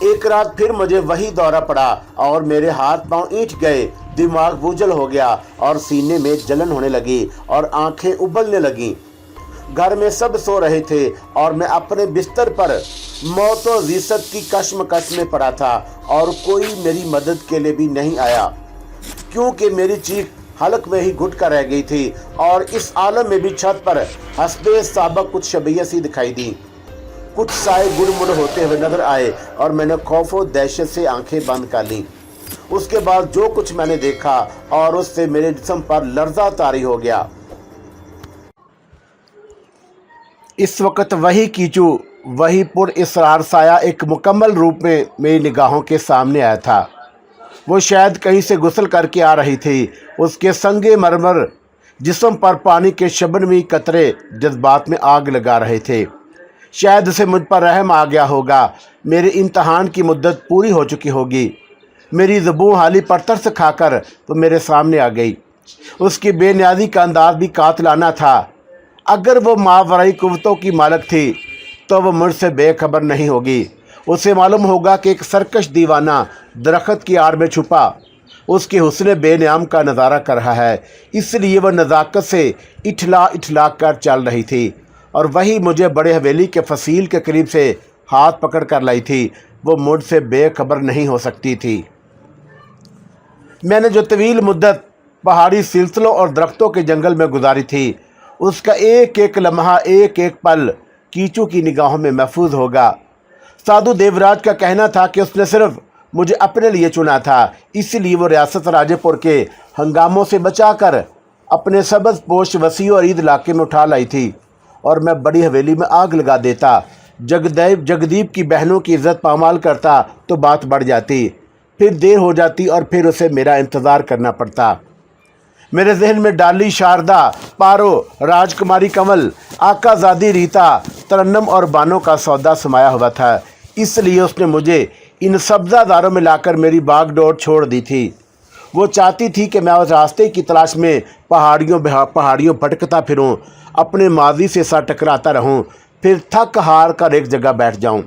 ایک رات پھر مجھے وہی دورہ پڑا اور میرے ہاتھ پاؤں اینٹ گئے، دماغ بوجھل ہو گیا اور سینے میں جلن ہونے لگی اور آنکھیں ابلنے لگیں۔ گھر میں سب سو رہے تھے اور میں اپنے بستر پر موت و ریست کی کشمکش میں پڑا تھا اور کوئی میری مدد کے لیے بھی نہیں آیا، کیونکہ میری چیخ حلق میں ہی گھٹ کر رہ گئی تھی اور اس عالم میں بھی چھت پر حسب سابق کچھ شبیہ سی دکھائی دی۔ کچھ سائے گڑ مڑ ہوتے ہوئے نظر آئے اور میں نے خوف و دہشت سے آنکھیں بند کر لیں۔ اس کے بعد جو کچھ میں نے دیکھا اور اس سے میرے جسم پر لرزہ طاری ہو گیا۔ اس وقت وہی کیچو، وہی پر اسرار سایہ ایک مکمل روپ میں میری نگاہوں کے سامنے آیا تھا۔ وہ شاید کہیں سے غسل کر کے آ رہی تھی۔ اس کے سنگ مرمر جسم پر پانی کے شبنمی قطرے جذبات میں آگ لگا رہے تھے۔ شاید اسے مجھ پر رحم آ گیا ہوگا۔ میرے امتحان کی مدت پوری ہو چکی ہوگی۔ میری زبوں حالی پر ترس کھا کر وہ میرے سامنے آ گئی۔ اس کی بے نیازی کا انداز بھی قاتلانہ تھا۔ اگر وہ ماورائی قوتوں کی مالک تھی تو وہ مجھ سے بے خبر نہیں ہوگی۔ اسے معلوم ہوگا کہ ایک سرکش دیوانہ درخت کی آڑ میں چھپا اس کے حسن بے نیام کا نظارہ کر رہا ہے، اس لیے وہ نزاکت سے اٹھلا کر چل رہی تھی اور وہی مجھے بڑے حویلی کے فصیل کے قریب سے ہاتھ پکڑ کر لائی تھی۔ وہ مجھ سے بے خبر نہیں ہو سکتی تھی۔ میں نے جو طویل مدت پہاڑی سلسلوں اور درختوں کے جنگل میں گزاری تھی، اس کا ایک ایک لمحہ، ایک ایک پل کیچو کی نگاہوں میں محفوظ ہوگا۔ سادھو دیوراج کا کہنا تھا کہ اس نے صرف مجھے اپنے لیے چنا تھا، اس لیے وہ ریاست راجے پور کے ہنگاموں سے بچا کر اپنے سبز پوش وسیع اور عید علاقے میں اٹھا لائی تھی، اور میں بڑی حویلی میں آگ لگا دیتا، جگدیپ کی بہنوں کی عزت پامال کرتا تو بات بڑھ جاتی، پھر دیر ہو جاتی اور پھر اسے میرا انتظار کرنا پڑتا۔ میرے ذہن میں ڈالی شاردا، پارو، راجکماری کنول، آقا زادی ریتا، ترنم اور بانوں کا سودا سمایا ہوا تھا، اس لیے اس نے مجھے ان سبزہ زاروں میں لا کر میری باغ ڈور چھوڑ دی تھی۔ وہ چاہتی تھی کہ میں اس راستے کی تلاش میں پہاڑیوں بھٹکتا پھروں، اپنے ماضی سے سا ٹکراتا رہوں، پھر تھک ہار کر ایک جگہ بیٹھ جاؤں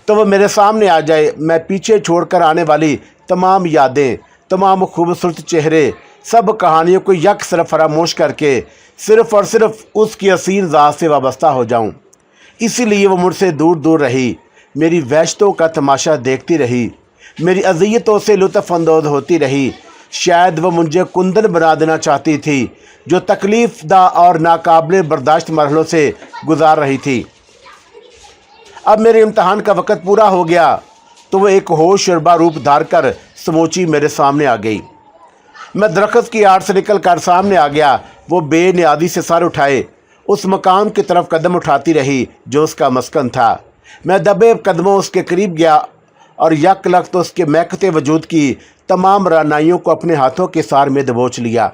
تو وہ میرے سامنے آ جائے۔ میں پیچھے چھوڑ کر آنے والی تمام یادیں، تمام خوبصورت چہرے، سب کہانیوں کو یک سر فراموش کر کے صرف اور صرف اس کی حسین ذات سے وابستہ ہو جاؤں۔ اسی لیے وہ مجھ سے دور دور رہی، میری وحشتوں کا تماشا دیکھتی رہی، میری اذیتوں سے لطف اندوز ہوتی رہی۔ شاید وہ مجھے کندن بنا دینا چاہتی تھی جو تکلیف دہ اور ناقابل برداشت مرحلوں سے گزار رہی تھی۔ اب میرے امتحان کا وقت پورا ہو گیا تو وہ ایک ہوش شربا روپ دھار کر سموچی میرے سامنے آ گئی۔ میں درخت کی آڑ سے نکل کر سامنے آ گیا۔ وہ بے نیازی سے سر اٹھائے اس مقام کی طرف قدم اٹھاتی رہی جو اس کا مسکن تھا۔ میں دبے قدموں اس کے قریب گیا اور یک لخت اس کے مہکتے وجود کی تمام رعنائیوں کو اپنے ہاتھوں کے سار میں دبوچ لیا۔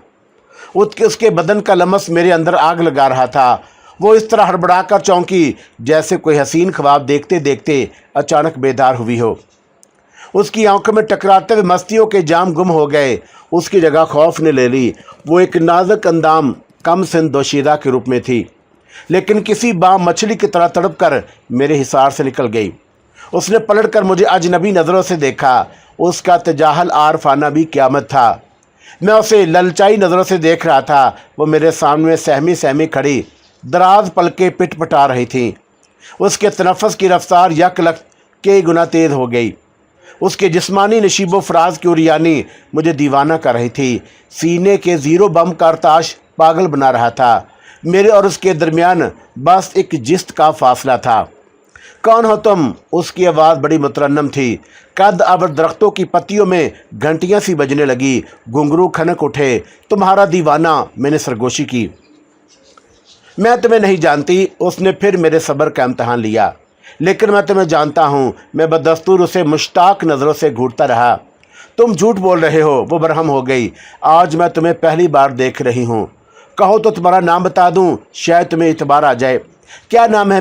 اس کے بدن کا لمس میرے اندر آگ لگا رہا تھا۔ وہ اس طرح ہڑبڑا کر چونکی جیسے کوئی حسین خواب دیکھتے دیکھتے اچانک بیدار ہوئی ہو۔ اس کی آنکھوں میں ٹکراتے ہوئے مستیوں کے جام گم ہو گئے، اس کی جگہ خوف نے لے لی۔ وہ ایک نازک اندام کم سن دوشیزہ کے روپ میں تھی، لیکن کسی بام مچھلی کی طرح تڑپ کر میرے حصار سے نکل گئی۔ اس نے پلٹ کر مجھے اجنبی نظروں سے دیکھا۔ اس کا تجاہل عارفانہ بھی قیامت تھا۔ میں اسے للچائی نظروں سے دیکھ رہا تھا۔ وہ میرے سامنے سہمی سہمی کھڑی دراز پلکیں پٹ پٹا رہی تھیں۔ اس کے تنفس کی رفتار یک لخت کئی گنا تیز ہو گئی۔ اس کے جسمانی نشیب و فراز کی عریانی مجھے دیوانہ کر رہی تھی۔ سینے کے زیرو بم کا ارتعاش پاگل بنا رہا تھا۔ میرے اور اس کے درمیان بس ایک جست کا فاصلہ تھا۔ کون ہو تم؟ اس کی آواز بڑی مترنم تھی۔ قد ابر درختوں کی پتیوں میں گھنٹیاں سی بجنے لگی، گھنگرو کھنک اٹھے۔ تمہارا دیوانہ، میں نے سرگوشی کی۔ میں تمہیں نہیں جانتی۔ اس نے پھر میرے صبر کا امتحان لیا۔ لیکن میں تمہیں جانتا ہوں۔ میں بدستور اسے مشتاق نظروں سے گھورتا رہا۔ تم جھوٹ بول رہے ہو۔ وہ برہم ہو گئی۔ آج میں تمہیں پہلی بار دیکھ رہی ہوں۔ کہو تو تمہارا نام بتا دوں، شاید تمہیں اعتبار آ جائے۔ کیا نام ہے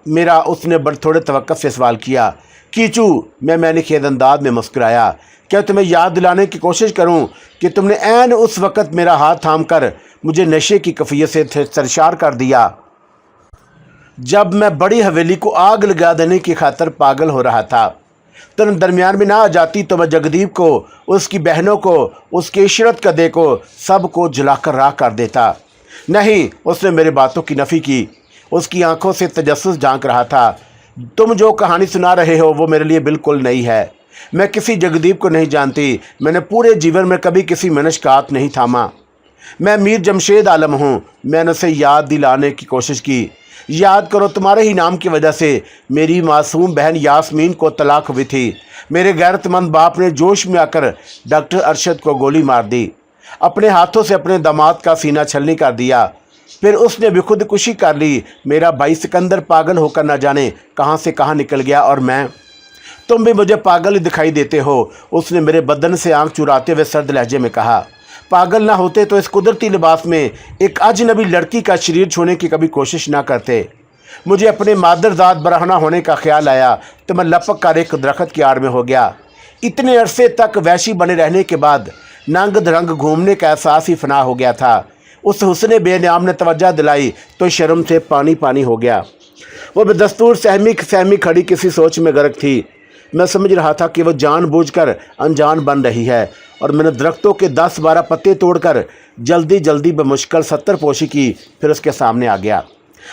میرا؟ اس نے بڑے تھوڑے توقف سے سوال کیا۔ کیچو، میں نے خیز انداز میں مسکرایا۔ کیا تمہیں یاد دلانے کی کوشش کروں کہ تم نے عین اس وقت میرا ہاتھ تھام کر مجھے نشے کی کیفیت سے سرشار کر دیا جب میں بڑی حویلی کو آگ لگا دینے کی خاطر پاگل ہو رہا تھا؟ तुम दरमियान में ना आ जाती तो मैं जगदीप को, उसकी बहनों को, उसके इशरत कदे को, सबको जलाकर राख कर देता। नहीं, उसने मेरी बातों की नफ़ी की। उसकी आंखों से तजस्सुस झांक रहा था। तुम जो कहानी सुना रहे हो वो मेरे लिए बिल्कुल नई है। मैं किसी जगदीप को नहीं जानती। मैंने पूरे जीवन में कभी किसी मनशकात नहीं थामा। मैं मीर जमशेद आलम हूँ। मैंने उसे याद दिलाने की कोशिश की। याद करो, तुम्हारे ही नाम की वजह से मेरी मासूम बहन यास्मीन को तलाक हुई थी। मेरे गैरतमंद बाप ने जोश में आकर डॉक्टर अरशद को गोली मार दी। अपने हाथों से अपने दामाद का सीना छलनी कर दिया। फिर उसने भी खुदकुशी कर ली। मेरा भाई सिकंदर पागल होकर न जाने कहाँ से कहाँ निकल गया, और मैं, तुम भी मुझे पागल ही दिखाई देते हो। उसने मेरे बदन से आंख चुराते हुए सर्द लहजे में कहा। पागल ना होते तो इस कुदरती लिबास में एक अजनबी लड़की का शरीर छूने की कभी कोशिश ना करते। मुझे अपने मादरजात बरहना होने का ख्याल आया तो मैं लपक कर एक दरख्त की आड़ में हो गया। इतने अरसे तक वैशी बने रहने के बाद नंग धरंग घूमने का एहसास ही फना हो गया था। उस हुस्ने बेनियाम ने तवज्जो दिलाई तो शर्म से पानी पानी हो गया। वो बदस्तूर सहमी खड़ी किसी सोच में गर्क थी। मैं समझ रहा था कि वो जानबूझकर अनजान बन रही है, और मैंने दरख्तों के 10-12 पत्ते तोड़कर जल्दी जल्दी बमुश्किल 70 पोशी की। फिर उसके सामने आ गया।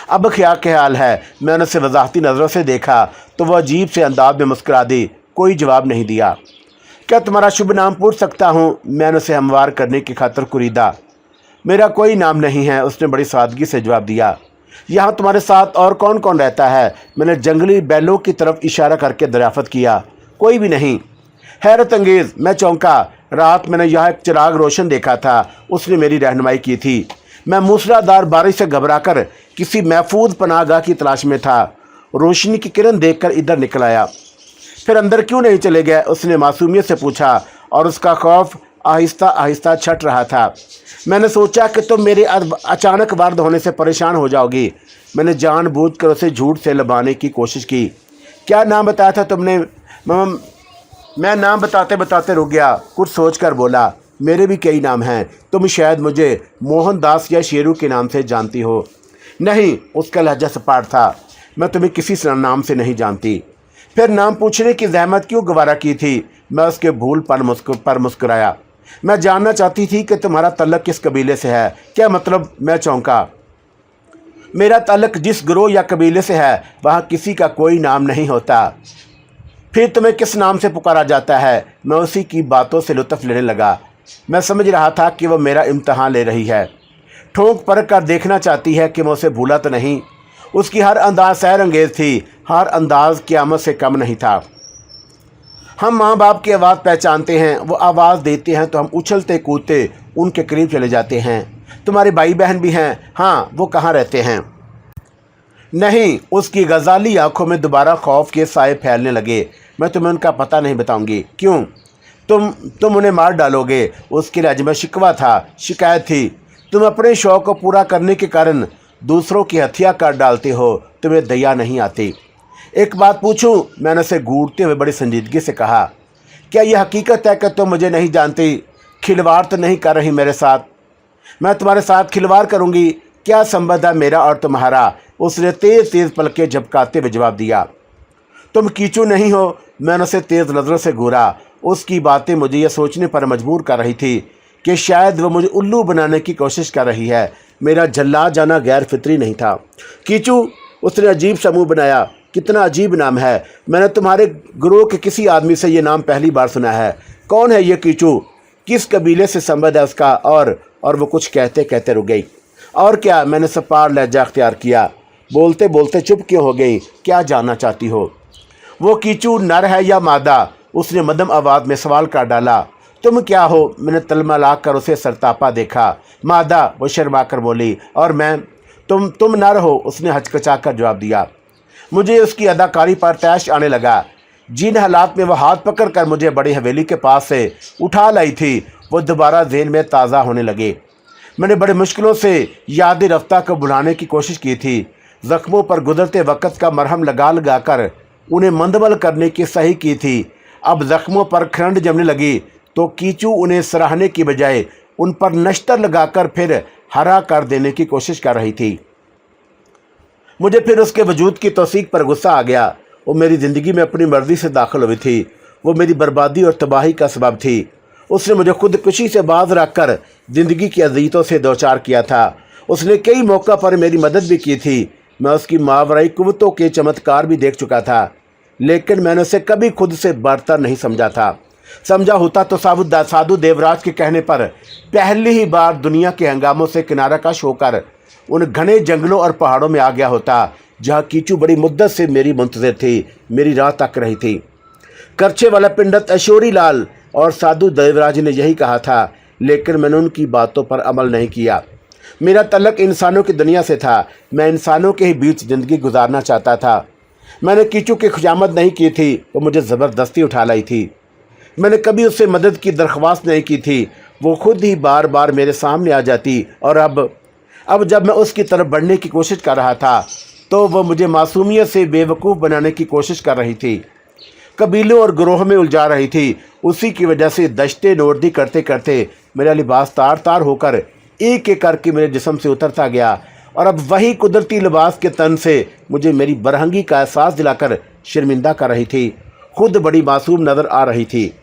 अब क्या ख्याल है? मैंने उसे वजाहती नज़रों से देखा तो वह अजीब से अंदाज में मुस्कुरा दी। कोई जवाब नहीं दिया। क्या तुम्हारा शुभ नाम पूछ सकता हूँ? मैंने उसे हमवार करने की खातिर कुरीदा। मेरा कोई नाम नहीं है, उसने बड़ी सादगी से जवाब दिया। यहाँ तुम्हारे साथ और कौन कौन रहता है? मैंने जंगली बैलों की तरफ इशारा करके दरियाफ़त किया। कोई भी नहीं। हैरत अंगेज़, मैं चौंका। रात मैंने यहाँ एक चिराग रोशन देखा था। उसने मेरी रहनुमाई की थी। मैं मूसलाधार बारिश से घबराकर किसी महफूज पनाहगाह की तलाश में था। रोशनी की किरण देखकर इधर निकल आया। फिर अंदर क्यों नहीं चले गए? उसने मासूमियत से पूछा, और उसका खौफ आहिस्ता आहिस्ता छट रहा था। मैंने सोचा कि तुम मेरे अचानक वारद होने से परेशान हो जाओगी। मैंने जानबूझकर उसे झूठ से लबाने की कोशिश की। क्या नाम बताया था तुमने? मैं नाम बताते बताते रुक गया। कुछ सोचकर बोला, मेरे भी कई नाम हैं। तुम शायद मुझे मोहनदास या शेरू के नाम से जानती हो। नहीं, उसका लहजा सपाट था। मैं तुम्हें किसी नाम से नहीं जानती। फिर नाम पूछने की जहमत क्यों गवारा की थी? मैं उसके भूल पर मुस्कुराया। मैं जानना चाहती थी कि तुम्हारा तल्लक किस कबीले से है। क्या मतलब? मैं चौंका। मेरा तल्लक जिस गिरोह या कबीले से है वहाँ किसी का कोई नाम नहीं होता। फिर तुम्हें किस नाम से पुकारा जाता है? मैं उसी की बातों से लुत्फ़ लेने लगा। मैं समझ रहा था कि वह मेरा इम्तहान ले रही है। ठोंक परख कर देखना चाहती है कि मैं उसे भूला तो नहीं। उसकी हर अंदाज सैर अंगेज़ थी। हर अंदाज क़यामत से कम नहीं था। हम माँ बाप की आवाज़ पहचानते हैं। वो आवाज़ देते हैं तो हम उछलते कूदते उनके करीब चले जाते हैं। तुम्हारे भाई बहन भी हैं? हाँ। वो कहाँ रहते हैं? नहीं। उसकी गजाली आंखों में दोबारा खौफ के साए फैलने लगे। मैं तुम्हें उनका पता नहीं बताऊंगी। क्यों? तुम उन्हें मार डालोगे। उसके लहजे में शिकवा था, शिकायत थी। तुम अपने शौक़ को पूरा करने के कारण दूसरों की हत्या कर डालते हो। तुम्हें दया नहीं आती। एक बात पूछूं? मैंने उसे घूरते हुए बड़ी संजीदगी से कहा। क्या यह हकीकत है कि तुम मुझे नहीं जानती? खिलवाड़ तो नहीं कर रही मेरे साथ? मैं तुम्हारे साथ खिलवाड़ करूंगी? क्या संबंध है मेरा और तुम्हारा? उसने तेज़ तेज़ पलकें झपकाते हुए जवाब दिया। तुम कीचू नहीं हो? मैंने उसे तेज़ नज़रों से घूरा। उसकी बातें मुझे यह सोचने पर मजबूर कर रही थी कि शायद वह मुझे उल्लू बनाने की कोशिश कर रही है। मेरा झल्ला जाना गैर फितरी नहीं था। कीचू? उसने अजीब सा मुँह बनाया। कितना अजीब नाम है। मैंने तुम्हारे गिरोह के किसी आदमी से ये नाम पहली बार सुना है। कौन है ये कीचू? किस कबीले से संबंध है उसका? और वो कुछ कहते कहते रुक गई। और क्या? मैंने सपार लहजा अख्तियार किया। बोलते बोलते चुप क्यों हो गई? क्या जानना चाहती हो? वो कीचू नर है या मादा? उसने मध्यम आवाज़ में सवाल कर डाला। तुम क्या हो? मैंने तलमला कर उसे सरतापा देखा। मादा, वो शर्मा कर बोली। और मैं? तुम नर हो, उसने हचकचा कर जवाब दिया। मुझे उसकी अदाकारी पर तैश आने लगा। जिन हालात में वह हाथ पकड़ कर मुझे बड़ी हवेली के पास से उठा लाई थी वो दोबारा ज़हन में ताज़ा होने लगे। मैंने बड़े मुश्किलों से याद रफ्ता को बुलाने की कोशिश की थी। ज़ख्मों पर गुजरते वक़्त का मरहम लगा कर उन्हें मंदमल करने की सही की थी। अब ज़ख्मों पर खरंड जमने लगी तो कीचू उन्हें सराहने की बजाय उन पर नश्तर लगाकर फिर हरा कर देने की कोशिश कर रही थी। मुझे फिर उसके वजूद की तौसीक पर गुस्सा आ गया। वो मेरी ज़िंदगी में अपनी मर्ज़ी से दाखिल हुई थी। वो मेरी बर्बादी और तबाही का सबब थी। उसने मुझे खुदकुशी से बाज रख कर ज़िंदगी की अज़ियतों से दो चार किया था। उसने कई मौक़ा पर मेरी मदद भी की थी। मैं उसकी मावराई कुव्वतों के चमत्कार भी देख चुका था, लेकिन मैंने उसे कभी खुद से बढ़कर नहीं समझा था। समझा होता तो साधु देवराज के कहने पर पहली ही बार दुनिया के हंगामों से किनारा कश होकर उन घने जंगलों और पहाड़ों में आ गया होता, जहाँ कीचू बड़ी मुद्दत से मेरी मुंतज़िर थी, मेरी राह तक रही थी। करछे वाला पिंडत ऐशोरी लाल और साधु देवराज ने यही कहा था, लेकिन मैंने उनकी बातों पर अमल नहीं किया। मेरा तल्लक इंसानों की दुनिया से था। मैं इंसानों के ही बीच ज़िंदगी गुजारना चाहता था। मैंने कीचू की खुशामद नहीं की थी, वो मुझे ज़बरदस्ती उठा लाई थी। मैंने कभी उससे मदद की दरख्वास्त नहीं की थी, वो खुद ही बार बार मेरे सामने आ जाती। और अब जब मैं उसकी तरफ बढ़ने की कोशिश कर रहा था, तो वो मुझे मासूमियत से बेवकूफ़ बनाने की कोशिश कर रही थी, कबीलों और ग्रोह में उलझा रही थी। उसी की वजह से दश्ते नोर्दी करते करते मेरा लिबास तार तार होकर एक एक करके मेरे जिस्म से उतरता गया, और अब वही कुदरती लिबास के तन से मुझे मेरी बरहंगी का एहसास दिलाकर शर्मिंदा कर रही थी। खुद बड़ी मासूम नज़र आ रही थी।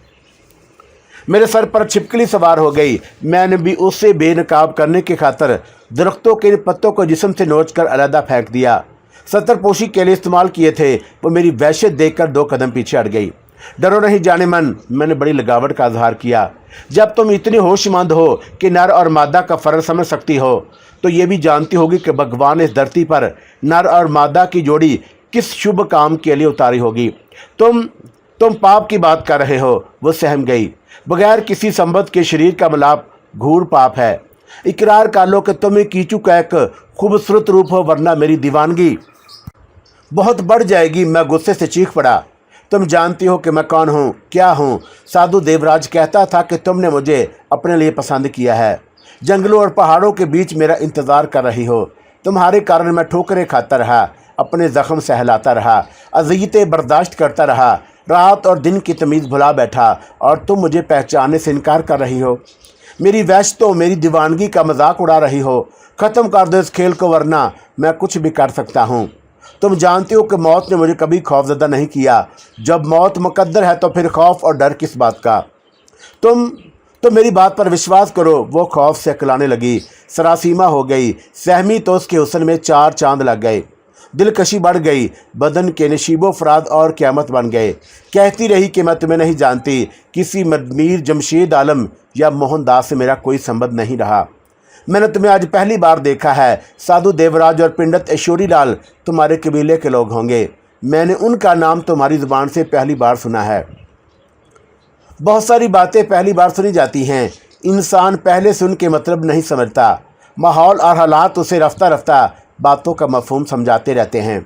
मेरे सर पर छिपकली सवार हो गई। मैंने भी उससे बेनकाब करने की खातर दरख्तों के पत्तों को जिस्म से नोचकर अलहदा फेंक दिया। सतरपोशी के लिए इस्तेमाल किए थे। वो मेरी वहशत देखकर 2 कदम पीछे हट गई। डरो नहीं जाने मन, मैंने बड़ी लगावट का इजहार किया। जब तुम इतनी होशमंद हो कि नर और मादा का फ़र्क समझ सकती हो, तो ये भी जानती होगी कि भगवान इस धरती पर नर और मादा की जोड़ी किस शुभ काम के लिए उतारी होगी। तुम पाप की बात कर रहे हो। वो सहम गई। बगैर किसी संबंध के शरीर का मिलाप घूर पाप है। इकरार कर लो कि तुम्हें कीचू का एक खूबसूरत रूप हो, वरना मेरी दीवानगी बहुत बढ़ जाएगी। मैं गुस्से से चीख पड़ा। तुम जानती हो कि मैं कौन हूँ, क्या हूँ। साधु देवराज कहता था कि तुमने मुझे अपने लिए पसंद किया है। जंगलों और पहाड़ों के बीच मेरा इंतज़ार कर रही हो। तुम्हारे कारण मैं ठोकरें खाता रहा, अपने ज़ख्म सहलाता रहा, अज़ियतें बर्दाश्त करता रहा, रात और दिन की तमीज़ भुला बैठा, और तुम मुझे पहचानने से इनकार कर रही हो। मेरी वहशतों, मेरी दीवानगी का मजाक उड़ा रही हो। ख़त्म कर दो इस खेल को, वरना मैं कुछ भी कर सकता हूँ। तुम जानते हो कि मौत ने मुझे कभी खौफज़दा नहीं किया। जब मौत मुकद्दर है तो फिर खौफ और डर किस बात का। तुम मेरी बात पर विश्वास करो। वो खौफ से अकलाने लगी, सरासीमा हो गई। सहमी तो उसके हुस्न में 4 चांद लग गए। दिलकशी बढ़ गई, बदन के नशीबो फराद और क़यामत बन गए। कहती रही कि मैं तुम्हें नहीं जानती। किसी मीर जमशेद आलम या मोहनदास से मेरा कोई संबंध नहीं रहा। मैंने तुम्हें आज पहली बार देखा है। साधु देवराज और पिंडत ऐशोरी लाल तुम्हारे कबीले के लोग होंगे। मैंने उनका नाम तुम्हारी ज़ुबान से पहली बार सुना है। बहुत सारी बातें पहली बार सुनी जाती हैं। इंसान पहले से उनके मतलब नहीं समझता। माहौल और हालात उसे रफ्ता रफ्ता बातों का मफहूम समझाते रहते हैं।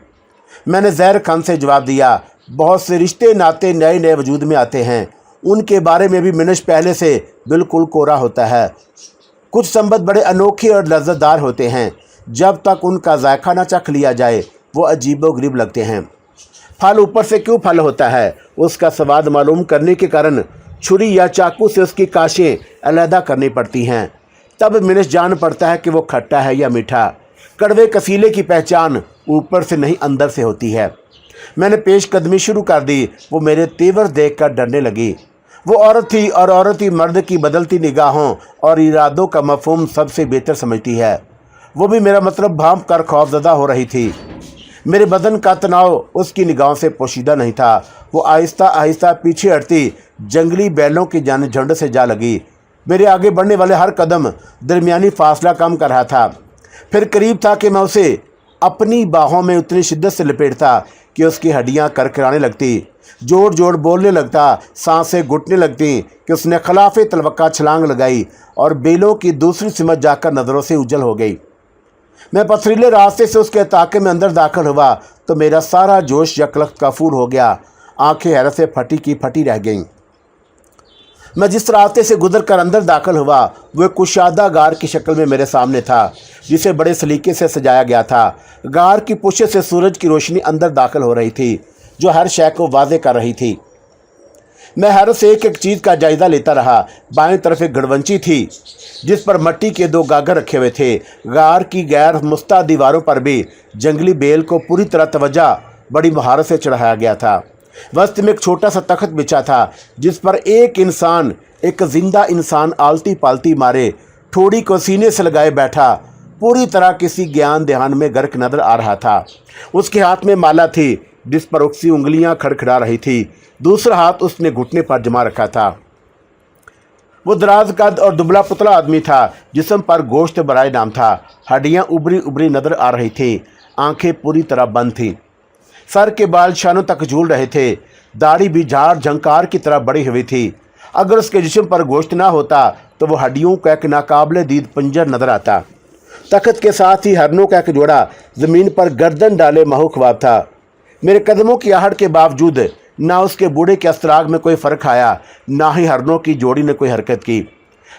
मैंने ज़हर खान से जवाब दिया, बहुत से रिश्ते नाते नए नए वजूद में आते हैं। उनके बारे में भी मिनश पहले से बिल्कुल कोरा होता है। कुछ संबंध बड़े अनोखे और लज्जतदार होते हैं। जब तक उनका जायका न चख लिया जाए, वो अजीबोगरीब लगते हैं। फल ऊपर से क्यों फल होता है, उसका स्वाद मालूम करने के कारण छुरी या चाकू से उसकी काशें अलहदा करनी पड़ती हैं। तब मिनश जान पड़ता है कि वो खट्टा है या मीठा। कड़वे कसीले की पहचान ऊपर से नहीं अंदर से होती है। मैंने पेशकदमी शुरू कर दी। वो मेरे तेवर देखकर डरने लगी। वो औरत थी, और औरत ही मर्द की बदलती निगाहों और इरादों का मफहूम सबसे बेहतर समझती है। वो भी मेरा मतलब भांप कर खौफज़दा हो रही थी। मेरे बदन का तनाव उसकी निगाहों से पोशीदा नहीं था। वो आहिस्ता आहिस्ता पीछे हटती जंगली बैलों की जान झुंड से जा लगी। मेरे आगे बढ़ने वाले हर कदम दरमियानी फासला कम कर रहा था। फिर करीब था कि मैं उसे अपनी बाहों में उतनी शिद्दत से लपेटता कि उसकी हड्डियां करकराने लगती, जोर जोर बोलने लगता, सांसें घुटने लगती कि उसने खिलाफ़े तलवक्का छलांग लगाई और बेलों की दूसरी सिमत जाकर नज़रों से उजल हो गई। मैं पथरीले रास्ते से उसके ताके में अंदर दाखिल हुआ तो मेरा सारा जोश यकलख्त काफूर हो गया। आंखें हैरत से फटी की फटी रह गईं। मैं जिस रास्ते से गुजर कर अंदर दाखिल हुआ, वह कुशादा गार की शक्ल में मेरे सामने था, जिसे बड़े सलीके से सजाया गया था। गार की पुशे से सूरज की रोशनी अंदर दाखिल हो रही थी, जो हर शय को वाज़े कर रही थी। मैं हैरत से एक एक चीज़ का जायज़ा लेता रहा। बाएं तरफ एक गड़वंची थी, जिस पर मिट्टी के 2 गागर रखे हुए थे। गार की गैर मुस्ता दीवारों पर भी जंगली बेल को पूरी तरह तवज्जो बड़ी महारत से चढ़ाया गया था। वस्त में एक छोटा सा तख्त बिछा था जिस पर एक इंसान, एक जिंदा इंसान आलती पालती मारे ठोड़ी को सीने से लगाए बैठा पूरी तरह किसी ज्ञान ध्यान में गर्क नजर आ रहा था। उसके हाथ में माला थी जिस पर उसकी उंगलियां खड़खड़ा रही थी। दूसरा हाथ उसने घुटने पर जमा रखा था। वो दराज कद और दुबला पुतला आदमी था। जिस्म पर गोश्त बराए नाम था। हड्डियां उभरी उभरी नजर आ रही थी। आंखें पूरी तरह बंद थीं। सर के बाल शानों तक झूल रहे थे। दाढ़ी भी झाड़ झंकार की तरह बड़ी हुई थी। अगर उसके जिस्म पर गोश्त ना होता तो वो हड्डियों का एक नाकाबिले दीद पंजर नजर आता। तख्त के साथ ही हरनों का एक जोड़ा जमीन पर गर्दन डाले महू ख्वाब था। मेरे कदमों की आहट के बावजूद ना उसके बूढ़े के असराग में कोई फ़र्क आया, ना ही हरनों की जोड़ी ने कोई हरकत की।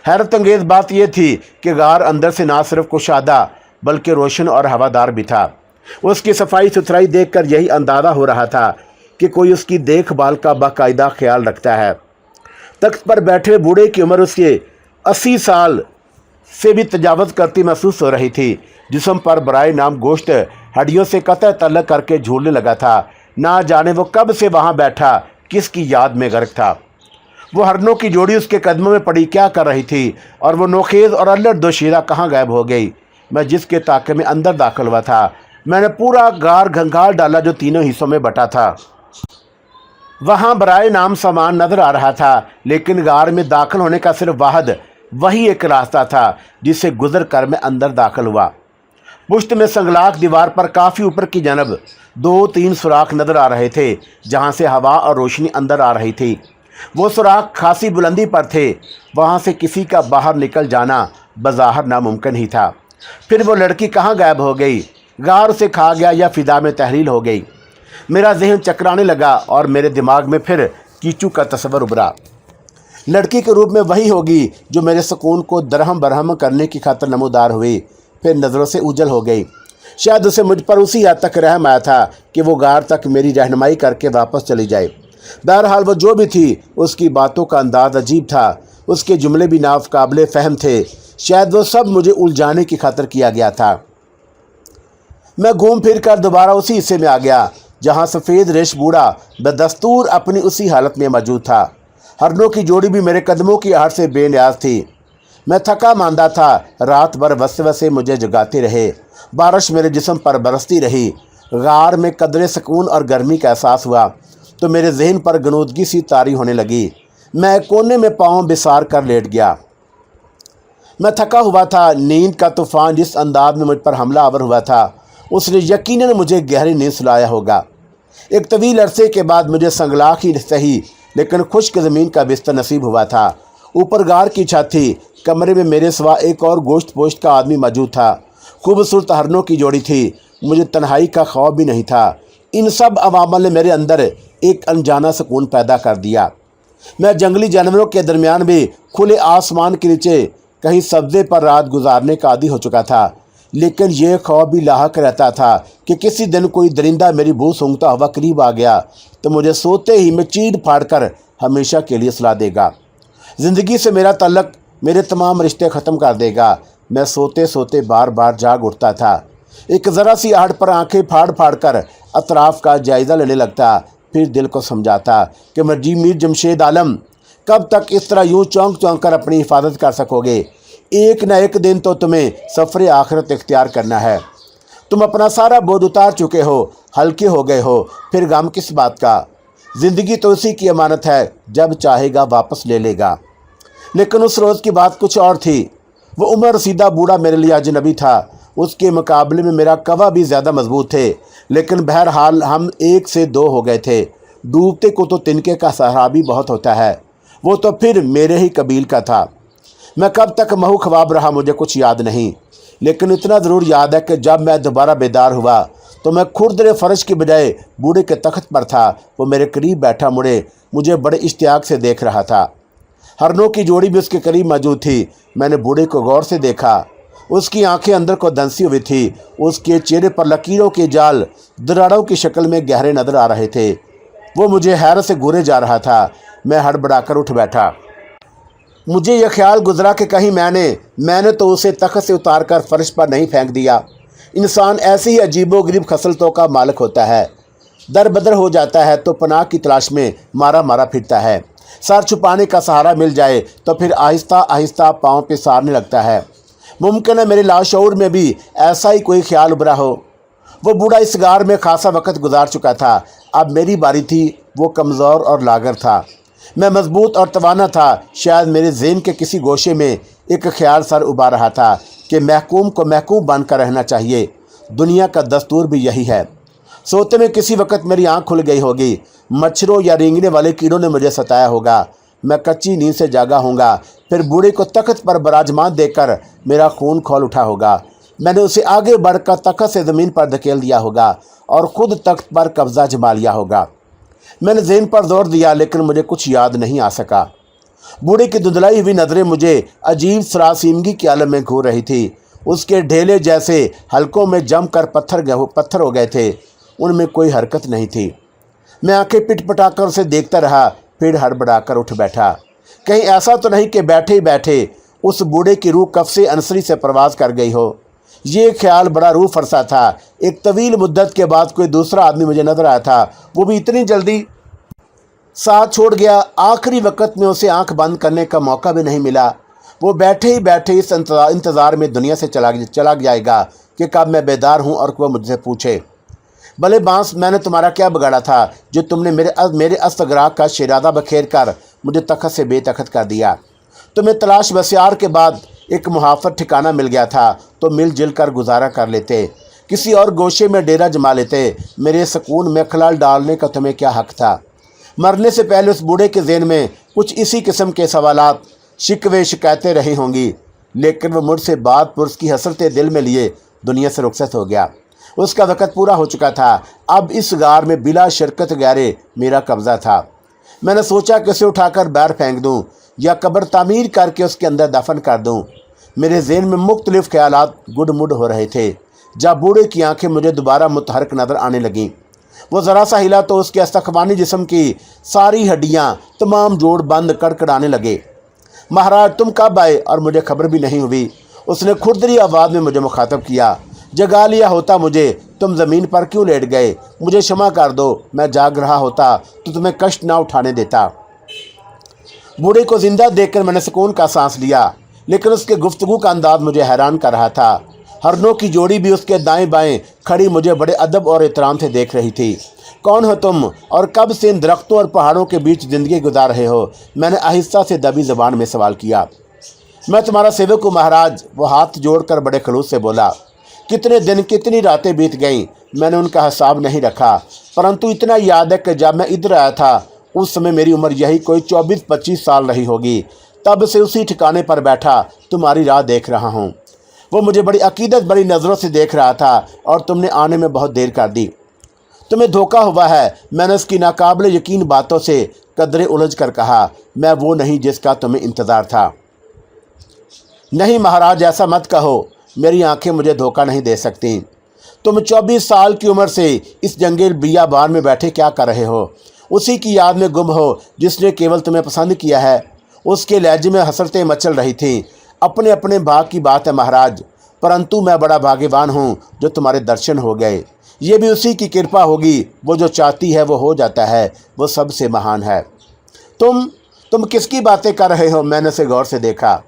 हैरत अंगेज़ बात यह थी कि गार अंदर से ना सिर्फ कुशादा बल्कि रोशन और हवादार भी था। उसकी सफाई सुथराई देखकर यही अंदाज़ा हो रहा था कि कोई उसकी देखभाल का बाकायदा ख्याल रखता है। तख्त पर बैठे बूढ़े की उम्र उसके 80 साल से भी तजावज़ करती महसूस हो रही थी। जिस्म पर बराए नाम गोश्त हड्डियों से कतई तल्लक करके झूलने लगा था। ना जाने वो कब से वहाँ बैठा किसकी याद में गर्क था। वो हरनों की जोड़ी उसके कदमों में पड़ी क्या कर रही थी और वो नोखेज़ और अल्लड़ दोशीरा कहाँ गायब हो गई। मैं जिसके ताक़े में अंदर दाखिल हुआ था, मैंने पूरा गार घंघाल डाला जो तीनों हिस्सों में बटा था। वहाँ बराए नाम सामान नजर आ रहा था, लेकिन गार में दाखिल होने का सिर्फ वाहद वही एक रास्ता था जिससे गुजर कर मैं अंदर दाखिल हुआ। पुश्त में संगलाक दीवार पर काफ़ी ऊपर की जानब 2-3 सुराख नजर आ रहे थे जहाँ से हवा और रोशनी अंदर आ रही थी। वो सुराख खासी बुलंदी पर थे। वहाँ से किसी का बाहर निकल जाना बज़ाहिर नामुमकिन ही था। फिर वो लड़की कहाँ गायब हो गई? गार उसे खा गया या फिदा में तहरील हो गई? मेरा जहन चकराने लगा और मेरे दिमाग में फिर कीचू का तस्वर उभरा। लड़की के रूप में वही होगी जो मेरे सुकून को दरहम बरहम करने की खातिर नमूदार हुई, फिर नज़रों से उजल हो गई। शायद उसे मुझ पर उसी हद तक रहम आया था कि वो गार तक मेरी रहनुमाई करके वापस चली जाए। बहरहाल वो जो भी थी, उसकी बातों का अंदाज अजीब था। उसके जुमले भी नाकाबिले फ़हम थे। शायद वो सब मुझे उलझाने की खातिर किया गया था। मैं घूम फिर कर दोबारा उसी हिस्से में आ गया जहाँ सफ़ेद रेश बूढ़ा बदस्तूर अपनी उसी हालत में मौजूद था। हरनों की जोड़ी भी मेरे कदमों की आहट से बेनियाज थी। मैं थका मांदा था। रात भर वसवसे मुझे जगाते रहे। बारिश मेरे जिस्म पर बरसती रही। गार में कदरे सुकून और गर्मी का एहसास हुआ तो मेरे जहन पर गनूदगी सी तारी होने लगी। मैं कोने में पाँव बिसार कर लेट गया। मैं थका हुआ था। नींद का तूफ़ान जिस अंदाज में मुझ पर हमला आवर हुआ था उसने यकीनन मुझे गहरी नींद सुलाया होगा। एक तवील अरसे के बाद मुझे संगलाख ही सही लेकिन खुश्क ज़मीन का बिस्तर नसीब हुआ था। ऊपर गार की छत थी। कमरे में मेरे सिवा एक और गोश्त पोश्त का आदमी मौजूद था। खूबसूरत हरनों की जोड़ी थी। मुझे तन्हाई का खौफ भी नहीं था। इन सब अवामल ने मेरे अंदर एक अनजाना सुकून पैदा कर दिया। मैं जंगली जानवरों के दरमियान भी खुले आसमान के नीचे कहीं सब्ज़े पर रात गुजारने का आदी हो चुका था, लेकिन यह खौफ भी लाहक रहता था कि किसी दिन कोई दरिंदा मेरी बू सूंघता हुआ करीब आ गया तो मुझे सोते ही मैं चीड़ फाड़ कर हमेशा के लिए सुला देगा। ज़िंदगी से मेरा तल्लक मेरे तमाम रिश्ते ख़त्म कर देगा। मैं सोते सोते बार बार जाग उठता था। एक ज़रा सी आहट पर आंखें फाड़ फाड़ कर अतराफ़ का जायज़ा लेने लगता। फिर दिल को समझाता कि मीर जमशेद आलम, कब तक इस तरह यूँ चौंक चौंक कर अपनी हिफाजत कर सकोगे? एक न एक दिन तो तुम्हें सफ़र आखिरत इख्तियार करना है। तुम अपना सारा बोझ उतार चुके हो, हल्के हो गए हो, फिर गम किस बात का? ज़िंदगी तो उसी की अमानत है, जब चाहेगा वापस ले लेगा। लेकिन उस रोज़ की बात कुछ और थी। वो उम्र रसीदा बूढ़ा मेरे लिए अजनबी था। उसके मुकाबले में मेरा कवा भी ज़्यादा मजबूत थे, लेकिन बहरहाल हम 1 से 2 हो गए थे। डूबते को तो तिनके का सहारा भी बहुत होता है। वो तो फिर मेरे ही कबील का था। मैं कब तक महू ख्वाब रहा मुझे कुछ याद नहीं, लेकिन इतना ज़रूर याद है कि जब मैं दोबारा बेदार हुआ तो मैं खुरदरे फ़र्श की बजाय बूढ़े के तख्त पर था। वो मेरे करीब बैठा मुझे बड़े इश्तियाक से देख रहा था। हरनों की जोड़ी भी उसके करीब मौजूद थी। मैंने बूढ़े को गौर से देखा। उसकी आंखें अंदर को दंसी हुई थी। उसके चेहरे पर लकीरों के जाल दरारों की शक्ल में गहरे नज़र आ रहे थे। वो मुझे हैरत से घूरे जा रहा था। मैं हड़बड़ाकर उठ बैठा। मुझे यह ख्याल गुजरा कि कहीं मैंने तो उसे तख्त से उतार कर फर्श पर नहीं फेंक दिया। इंसान ऐसी ही अजीबोगरीब खसलतों का मालिक होता है। दर बदर हो जाता है तो पनाह की तलाश में मारा मारा फिरता है। सर छुपाने का सहारा मिल जाए तो फिर आहिस्ता आहिस्ता पाँव पे सारने लगता है। मुमकिन है मेरे लाशऊर में भी ऐसा ही कोई ख्याल उभरा हो। वो बूढ़ा इस गार में खासा वक्त गुजार चुका था। अब मेरी बारी थी। वो कमज़ोर और लागर था, मैं मजबूत और तवाना था। शायद मेरे ज़हन के किसी गोशे में एक ख्याल सर उबा रहा था कि महकूम को महकूम बन कर रहना चाहिए। दुनिया का दस्तूर भी यही है। सोते में किसी वक्त मेरी आँख खुल गई होगी। मच्छरों या रेंगने वाले कीड़ों ने मुझे सताया होगा। मैं कच्ची नींद से जागा होऊंगा। फिर बूढ़े को तख्त पर बराजमान देखकर मेरा खून खौल उठा होगा। मैंने उसे आगे बढ़कर तख्त से ज़मीन पर धकेल दिया होगा और ख़ुद तख्त पर कब्जा जमा लिया होगा। मैंने ज़हन पर जोर दिया लेकिन मुझे कुछ याद नहीं आ सका। बूढ़े की धुंधलाई हुई नज़रें मुझे अजीब सरासीमगी के आलम में घूर रही थी। उसके ढेले जैसे हलकों में जमकर पत्थर हो गए थे। उनमें कोई हरकत नहीं थी। मैं आंखें पिटपटाकर उसे देखता रहा, फिर हड़बड़ाकर उठ बैठा। कहीं ऐसा तो नहीं कि बैठे ही बैठे उस बूढ़े की रूह कफ़ अनसरी से परवाज़ कर गई हो। ये ख्याल बड़ा रूह फरसा था। एक तवील मुद्दत के बाद कोई दूसरा आदमी मुझे नजर आया था। वो भी इतनी जल्दी साथ छोड़ गया। आखिरी वक्त में उसे आंख बंद करने का मौका भी नहीं मिला। वो बैठे ही बैठे इस इंतज़ार में दुनिया से चला जाएगा कि कब मैं बेदार हूँ और वह मुझसे पूछे, भले बांस, मैंने तुम्हारा क्या बिगाड़ा था जो तुमने मेरे अस्तगराक का शिरादा बखेर कर मुझे तख्त से बेतख्त कर दिया। तुम्हें तलाश बसियार के बाद एक मुहाफर ठिकाना मिल गया था तो मिल जुल कर गुजारा कर लेते, किसी और गोशे में डेरा जमा लेते। मेरे सुकून में खलल डालने का तुम्हें क्या हक़ था? मरने से पहले उस बूढ़े के ज़हन में कुछ इसी किस्म के सवालात, शिकवे, शिकायतें रही होंगी, लेकिन वह मुझसे बात पुरस की हसरतें दिल में लिए दुनिया से रुखसत हो गया। उसका वक़्त पूरा हो चुका था। अब इस गार में बिला शरकत गहरे मेरा कब्ज़ा था। मैंने सोचा कि उसे उठाकर बाहर फेंक दूं या कब्र तामीर करके उसके अंदर दफन कर दूं। मेरे ज़हन में मुख्तलिफ़ ख्यालात गुडमुड हो रहे थे जब बूढ़े की आंखें मुझे दोबारा मुतहरक नज़र आने लगीं। वो ज़रा सा हिला तो उसके अस्तखवानी जिस्म की सारी हड्डियाँ, तमाम जोड़ बंद कड़कड़ाने लगे। महाराज, तुम कब आए और मुझे खबर भी नहीं हुई? उसने खुरदरी आवाज़ में मुझे मुखातब किया। जगा लिया होता मुझे, तुम ज़मीन पर क्यों लेट गए? मुझे क्षमा कर दो, मैं जाग रहा होता तो तुम्हें कष्ट ना उठाने देता। बूढ़े को ज़िंदा देखकर मैंने सुकून का सांस लिया, लेकिन उसके गुफ्तगू का अंदाज मुझे हैरान कर रहा था। हरनों की जोड़ी भी उसके दाएं बाएं खड़ी मुझे बड़े अदब और एहतराम से देख रही थी। कौन हो तुम और कब से इन दरख्तों और पहाड़ों के बीच ज़िंदगी गुजार रहे हो? मैंने आहिस्ता से दबी ज़बान में सवाल किया। मैं तुम्हारा सेवक हूँ महाराज, वो हाथ जोड़कर बड़े खलूस से बोला। कितने दिन, कितनी रातें बीत गईं, मैंने उनका हिसाब नहीं रखा, परंतु इतना याद है कि जब मैं इधर आया था उस समय मेरी उम्र यही कोई 24-25 साल रही होगी। तब से उसी ठिकाने पर बैठा तुम्हारी राह देख रहा हूँ। वो मुझे बड़ी अकीदत बड़ी नज़रों से देख रहा था और तुमने आने में बहुत देर कर दी। तुम्हें धोखा हुआ है, मैंने उसकी नाकाबिल यकीन बातों से कदरे उलझ कर कहा। मैं वो नहीं जिसका तुम्हें इंतज़ार था। नहीं महाराज, ऐसा मत कहो, मेरी आंखें मुझे धोखा नहीं दे सकती। तुम 24 साल की उम्र से इस जंगल बियाबान में बैठे क्या कर रहे हो? उसी की याद में गुम हो जिसने केवल तुम्हें पसंद किया है। उसके लहजे में हसरतें मचल रही थीं। अपने अपने भाग की बात है महाराज, परंतु मैं बड़ा भाग्यवान हूँ जो तुम्हारे दर्शन हो गए। ये भी उसी की कृपा होगी। वो जो चाहती है वो हो जाता है, वो सबसे महान है। तुम किसकी बातें कर रहे हो? मैंने उसे गौर से देखा।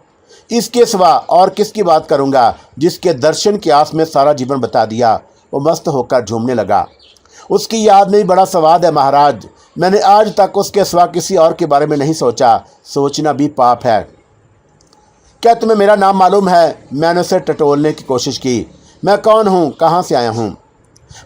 इसके सिवा और किसकी बात करूँगा जिसके दर्शन की आस में सारा जीवन बता दिया। वो मस्त होकर झूमने लगा। उसकी याद में बड़ा स्वाद है महाराज। मैंने आज तक उसके सिवा किसी और के बारे में नहीं सोचा। सोचना भी पाप है। क्या तुम्हें मेरा नाम मालूम है? मैंने उसे टटोलने की कोशिश की। मैं कौन हूँ, कहाँ से आया हूँ?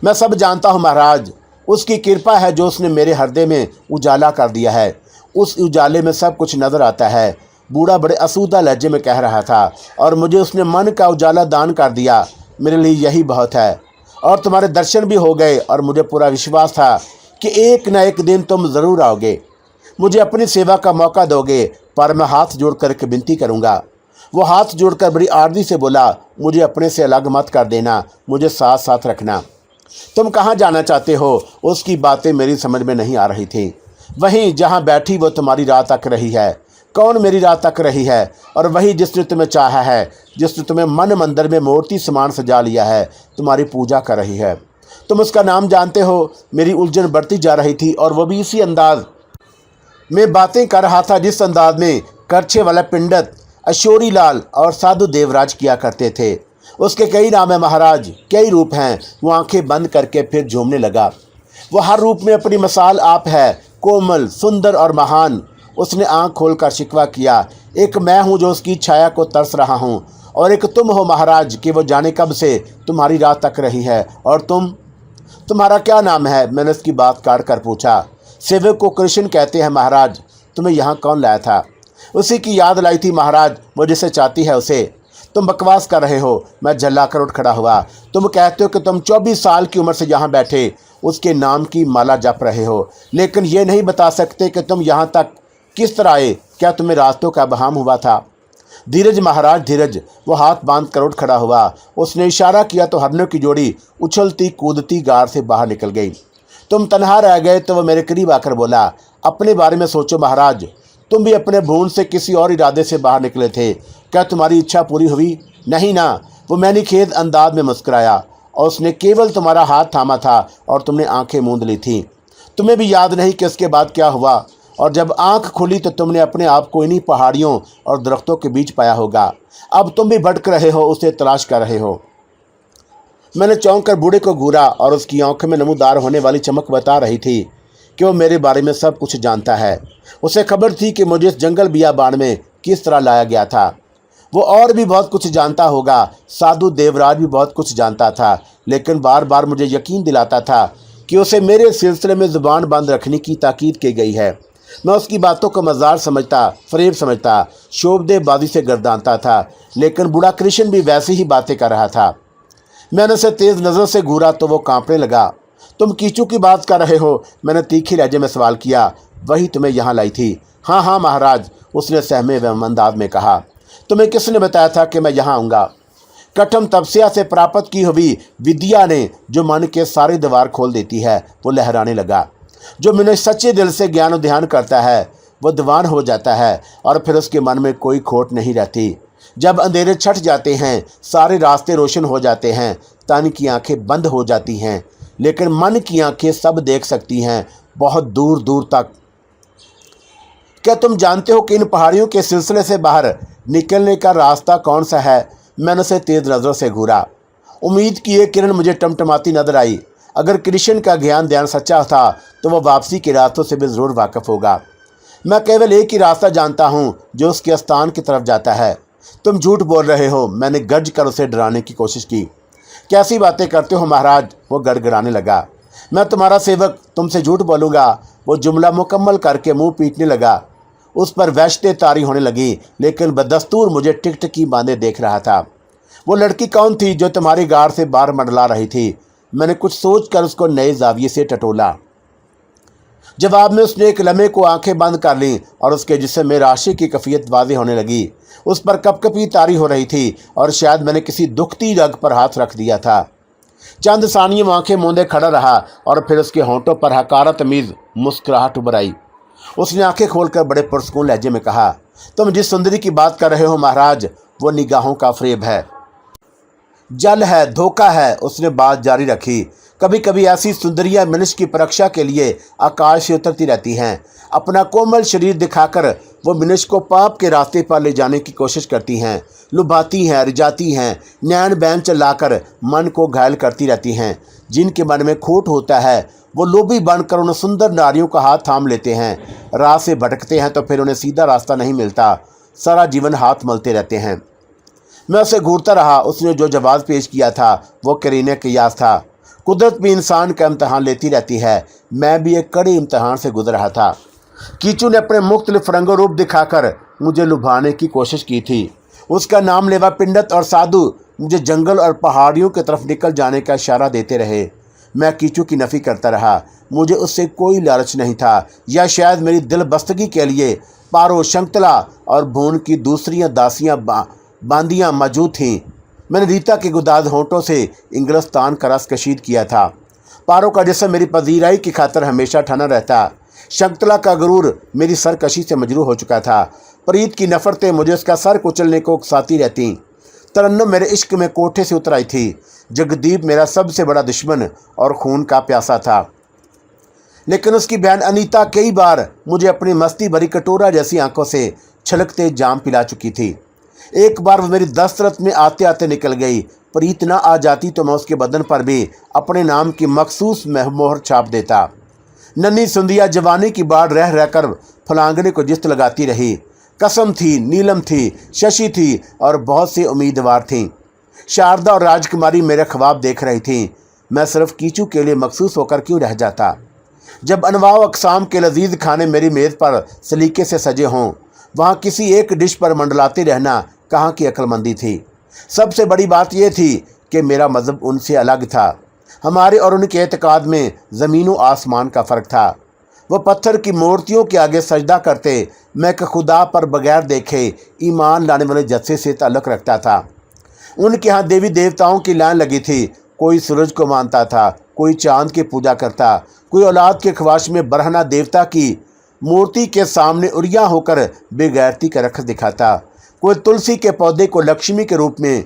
मैं सब जानता हूँ महाराज। उसकी कृपा है जो उसने मेरे हृदय में उजाला कर दिया है। उस उजाले में सब कुछ नज़र आता है। बूढ़ा बड़े आसूदा लहजे में कह रहा था, और मुझे उसने मन का उजाला दान कर दिया। मेरे लिए यही बहुत है। और तुम्हारे दर्शन भी हो गए और मुझे पूरा विश्वास था कि एक न एक दिन तुम ज़रूर आओगे, मुझे अपनी सेवा का मौका दोगे। पर मैं हाथ जोड़ कर के विनती करूँगा। वो हाथ जोड़कर बड़ी आर्जी से बोला, मुझे अपने से अलग मत कर देना, मुझे साथ साथ रखना। तुम कहाँ जाना चाहते हो? उसकी बातें मेरी समझ में नहीं आ रही थी। वहीं जहाँ बैठी वो तुम्हारी राह तक रही है। कौन मेरी राह तक रही है? और वही जिसने तुम्हें चाहा है, जिसने तुम्हें मन मंदिर में मूर्ति समान सजा लिया है, तुम्हारी पूजा कर रही है। तुम उसका नाम जानते हो? मेरी उलझन बढ़ती जा रही थी और वो भी इसी अंदाज में बातें कर रहा था जिस अंदाज में करछे वाला पिंडत, अशोरी लाल और साधु देवराज किया करते थे। उसके कई नाम है महाराज, कई रूप हैं। वो आंखें बंद करके फिर झूमने लगा। वो हर रूप में अपनी मिसाल आप है, कोमल, सुंदर और महान। उसने आंख खोलकर शिकवा किया, एक मैं हूँ जो उसकी छाया को तरस रहा हूँ, और एक तुम हो महाराज कि वो जाने कब से तुम्हारी राह तक रही है। और तुम्हारा क्या नाम है? मैंने उसकी बात काट कर पूछा। सेवक को कृष्ण कहते हैं महाराज। तुम्हें यहाँ कौन लाया था? उसी की याद लाई थी महाराज, वो जिसे चाहती है उसे। तुम बकवास कर रहे हो। मैं झल्ला कर उठ खड़ा हुआ। तुम कहते हो कि तुम 24 साल की उम्र से यहाँ बैठे उसके नाम की माला जप रहे हो, लेकिन ये नहीं बता सकते कि तुम यहाँ तक किस तरह आए। क्या तुम्हें रास्तों का बहाम हुआ था? धीरज महाराज, धीरज। वो हाथ बांध कर उठ खड़ा हुआ। उसने इशारा किया तो हरनों की जोड़ी उछलती कूदती गार से बाहर निकल गई। तुम तन्हा रह गए तो वो मेरे करीब आकर बोला, अपने बारे में सोचो महाराज। तुम भी अपने भून से किसी और इरादे से बाहर निकले थे। क्या तुम्हारी इच्छा पूरी हुई? नहीं ना। वो मैंने खेद अंदाज में मुस्कुराया और उसने केवल तुम्हारा हाथ थामा था और तुमने आंखें मूंद ली थी। तुम्हें भी याद नहीं कि इसके बाद क्या हुआ, और जब आंख खुली तो तुमने अपने आप को इन्हीं पहाड़ियों और दरख्तों के बीच पाया होगा। अब तुम भी भटक रहे हो, उसे तलाश कर रहे हो। मैंने चौंक कर बूढ़े को घूरा और उसकी आंखों में नमूदार होने वाली चमक बता रही थी कि वो मेरे बारे में सब कुछ जानता है। उसे खबर थी कि मुझे इस जंगल बियाबान में किस तरह लाया गया था। वो और भी बहुत कुछ जानता होगा। साधु देवराज भी बहुत कुछ जानता था, लेकिन बार बार मुझे यकीन दिलाता था कि उसे मेरे सिलसिले में ज़ुबान बंद रखने की ताकीद की गई है। मैं उसकी बातों को मजाक समझता, फरेब समझता, शोबदेबाजी से गर्दानता था, लेकिन बूढ़ा कृष्ण भी वैसी ही बातें कर रहा था। मैंने उसे तेज़ नज़र से घूरा तो वो कांपने लगा। तुम कीचू की बात कर रहे हो? मैंने तीखी लहजे में सवाल किया। वही तुम्हें यहाँ लाई थी। हाँ हाँ महाराज, उसने सहमे व अंदाज में कहा। तुम्हें किसने बताया था कि मैं यहाँ आऊँगा? कठिन तपस्या से प्राप्त की हुई विद्या ने जो मन के सारे द्वार खोल देती है। वो लहराने लगा। जो मनुष्य सच्चे दिल से ज्ञान और ध्यान करता है वो दीवान हो जाता है और फिर उसके मन में कोई खोट नहीं रहती। जब अंधेरे छट जाते हैं, सारे रास्ते रोशन हो जाते हैं, तन की आंखें बंद हो जाती हैं, लेकिन मन की आंखें सब देख सकती हैं, बहुत दूर दूर तक। क्या तुम जानते हो कि इन पहाड़ियों के सिलसिले से बाहर निकलने का रास्ता कौन सा है? मैंने उसे तेज नज़रों से घूरा। उम्मीद की एक किरण मुझे टमटमाती नजर आई। अगर कृष्ण का ज्ञान ध्यान सच्चा था तो वह वापसी के रास्तों से भी ज़रूर वाकिफ़ होगा। मैं केवल एक ही रास्ता जानता हूँ जो उसके स्थान की तरफ जाता है। तुम झूठ बोल रहे हो। मैंने गर्ज कर उसे डराने की कोशिश की। कैसी बातें करते हो महाराज? वो गड़गड़ाने लगा। मैं तुम्हारा सेवक तुमसे झूठ बोलूँगा? वो जुमला मुकम्मल करके मुंह पीटने लगा। उस पर वहशतें तारी होने लगी, लेकिन बदस्तूर मुझे टिकटिकी बांधे देख रहा था। वो लड़की कौन थी जो तुम्हारी गाड़ से बाहर मंडला रही थी? मैंने कुछ सोच कर उसको नए जाविये से टटोला। जवाब में उसने एक लम्हे को आंखें बंद कर लीं और उसके जिस्म में राशि की कैफियत वाज़ेह होने लगी। उस पर कपकपी तारी हो रही थी और शायद मैंने किसी दुखती रग पर हाथ रख दिया था। चंद सानियों आंखें मूंदे खड़ा रहा और फिर उसके होंठों पर हकारत अमीज़ मुस्कुराहट उभर आई। उसने आंखें खोलकर बड़े पुरस्कून लहजे में कहा, तुम जिस सुंदरी की बात कर रहे हो महाराज, वो निगाहों का फरेब है, जल है, धोखा है। उसने बात जारी रखी। कभी कभी ऐसी सुंदरियां मनुष्य की परीक्षा के लिए आकाश से उतरती रहती हैं। अपना कोमल शरीर दिखाकर वो मनुष्य को पाप के रास्ते पर ले जाने की कोशिश करती हैं, लुभाती हैं, रिझाती हैं, नैन बैन चलाकर मन को घायल करती रहती हैं। जिनके मन में खोट होता है वो लोभी बनकर उन सुंदर नारियों का हाथ थाम लेते हैं। राह से भटकते हैं तो फिर उन्हें सीधा रास्ता नहीं मिलता, सारा जीवन हाथ मलते रहते हैं। मैं उसे घूरता रहा। उसने जो जवाब पेश किया था वो करीने कियास था। कुदरत भी इंसान का इम्तहान लेती रहती है। मैं भी एक कड़े इम्तहान से गुजर रहा था। कीचू ने अपने मुख्तलिफ रंगो रूप दिखाकर मुझे लुभाने की कोशिश की थी। उसका नाम लेवा पिंडत और साधु मुझे जंगल और पहाड़ियों की तरफ निकल जाने का इशारा देते रहे। मैं कीचू की नफ़ी करता रहा। मुझे उससे कोई लालच नहीं था, या शायद मेरी दिल बस्तगी के लिए पारो, शंकुतला और भून की दूसरियाँ दासियाँ बांदियाँ मौजूद थीं। मैंने रीता के गुदाज होंठों से इंग्लिस्तान का रस कशीद किया था। पारो का जिस्म मेरी पजीराई की खातर हमेशा ठना रहता। शंकुतला का गुरूर मेरी सरकशी से मजरूह हो चुका था। प्रीत की नफ़रतें मुझे उसका सर कुचलने को उकसाती रहती। तरन्नुम मेरे इश्क में कोठे से उतर आई थी। जगदीप मेरा सबसे बड़ा दुश्मन और खून का प्यासा था, लेकिन उसकी बहन अनीता कई बार मुझे अपनी मस्ती भरी कटोरा जैसी आंखों से छलकते जाम पिला चुकी थी। एक बार वो मेरी दस्तरत में आते आते निकल गई। प्रीत ना आ जाती तो मैं उसके बदन पर भी अपने नाम की मखसूस मोहर छाप देता। नन्ही सुंदिया जवानी की बाढ़ रह रहकर फलांगने को जिस्त लगाती रही। कसम थी, नीलम थी, शशि थी और बहुत सी उम्मीदवार थीं। शारदा और राजकुमारी मेरे ख्वाब देख रही थीं। मैं सिर्फ कीचू के लिए मखसूस होकर क्यों रह जाता। जब अनवाव अक़साम के लजीज खाने मेरी मेज़ पर सलीके से सजे हों, वहाँ किसी एक डिश पर मंडलाते रहना कहाँ की अक्लमंदी थी। सबसे बड़ी बात यह थी कि मेरा मज़हब उनसे अलग था। हमारे और उनके एतकाद में ज़मीनों आसमान का फ़र्क था। वो पत्थर की मूर्तियों के आगे सजदा करते, मैं एक खुदा पर बगैर देखे ईमान लाने वाले जत्थे से ताल्लुक़ रखता था। उनके यहाँ देवी देवताओं की लाइन लगी थी। कोई सूरज को मानता था, कोई चाँद की पूजा करता, कोई औलाद के ख्वाहिश में बरहना देवता की मूर्ति के सामने उड़िया होकर बेगैरती का रख दिखाता, कोई तुलसी के पौधे को लक्ष्मी के रूप में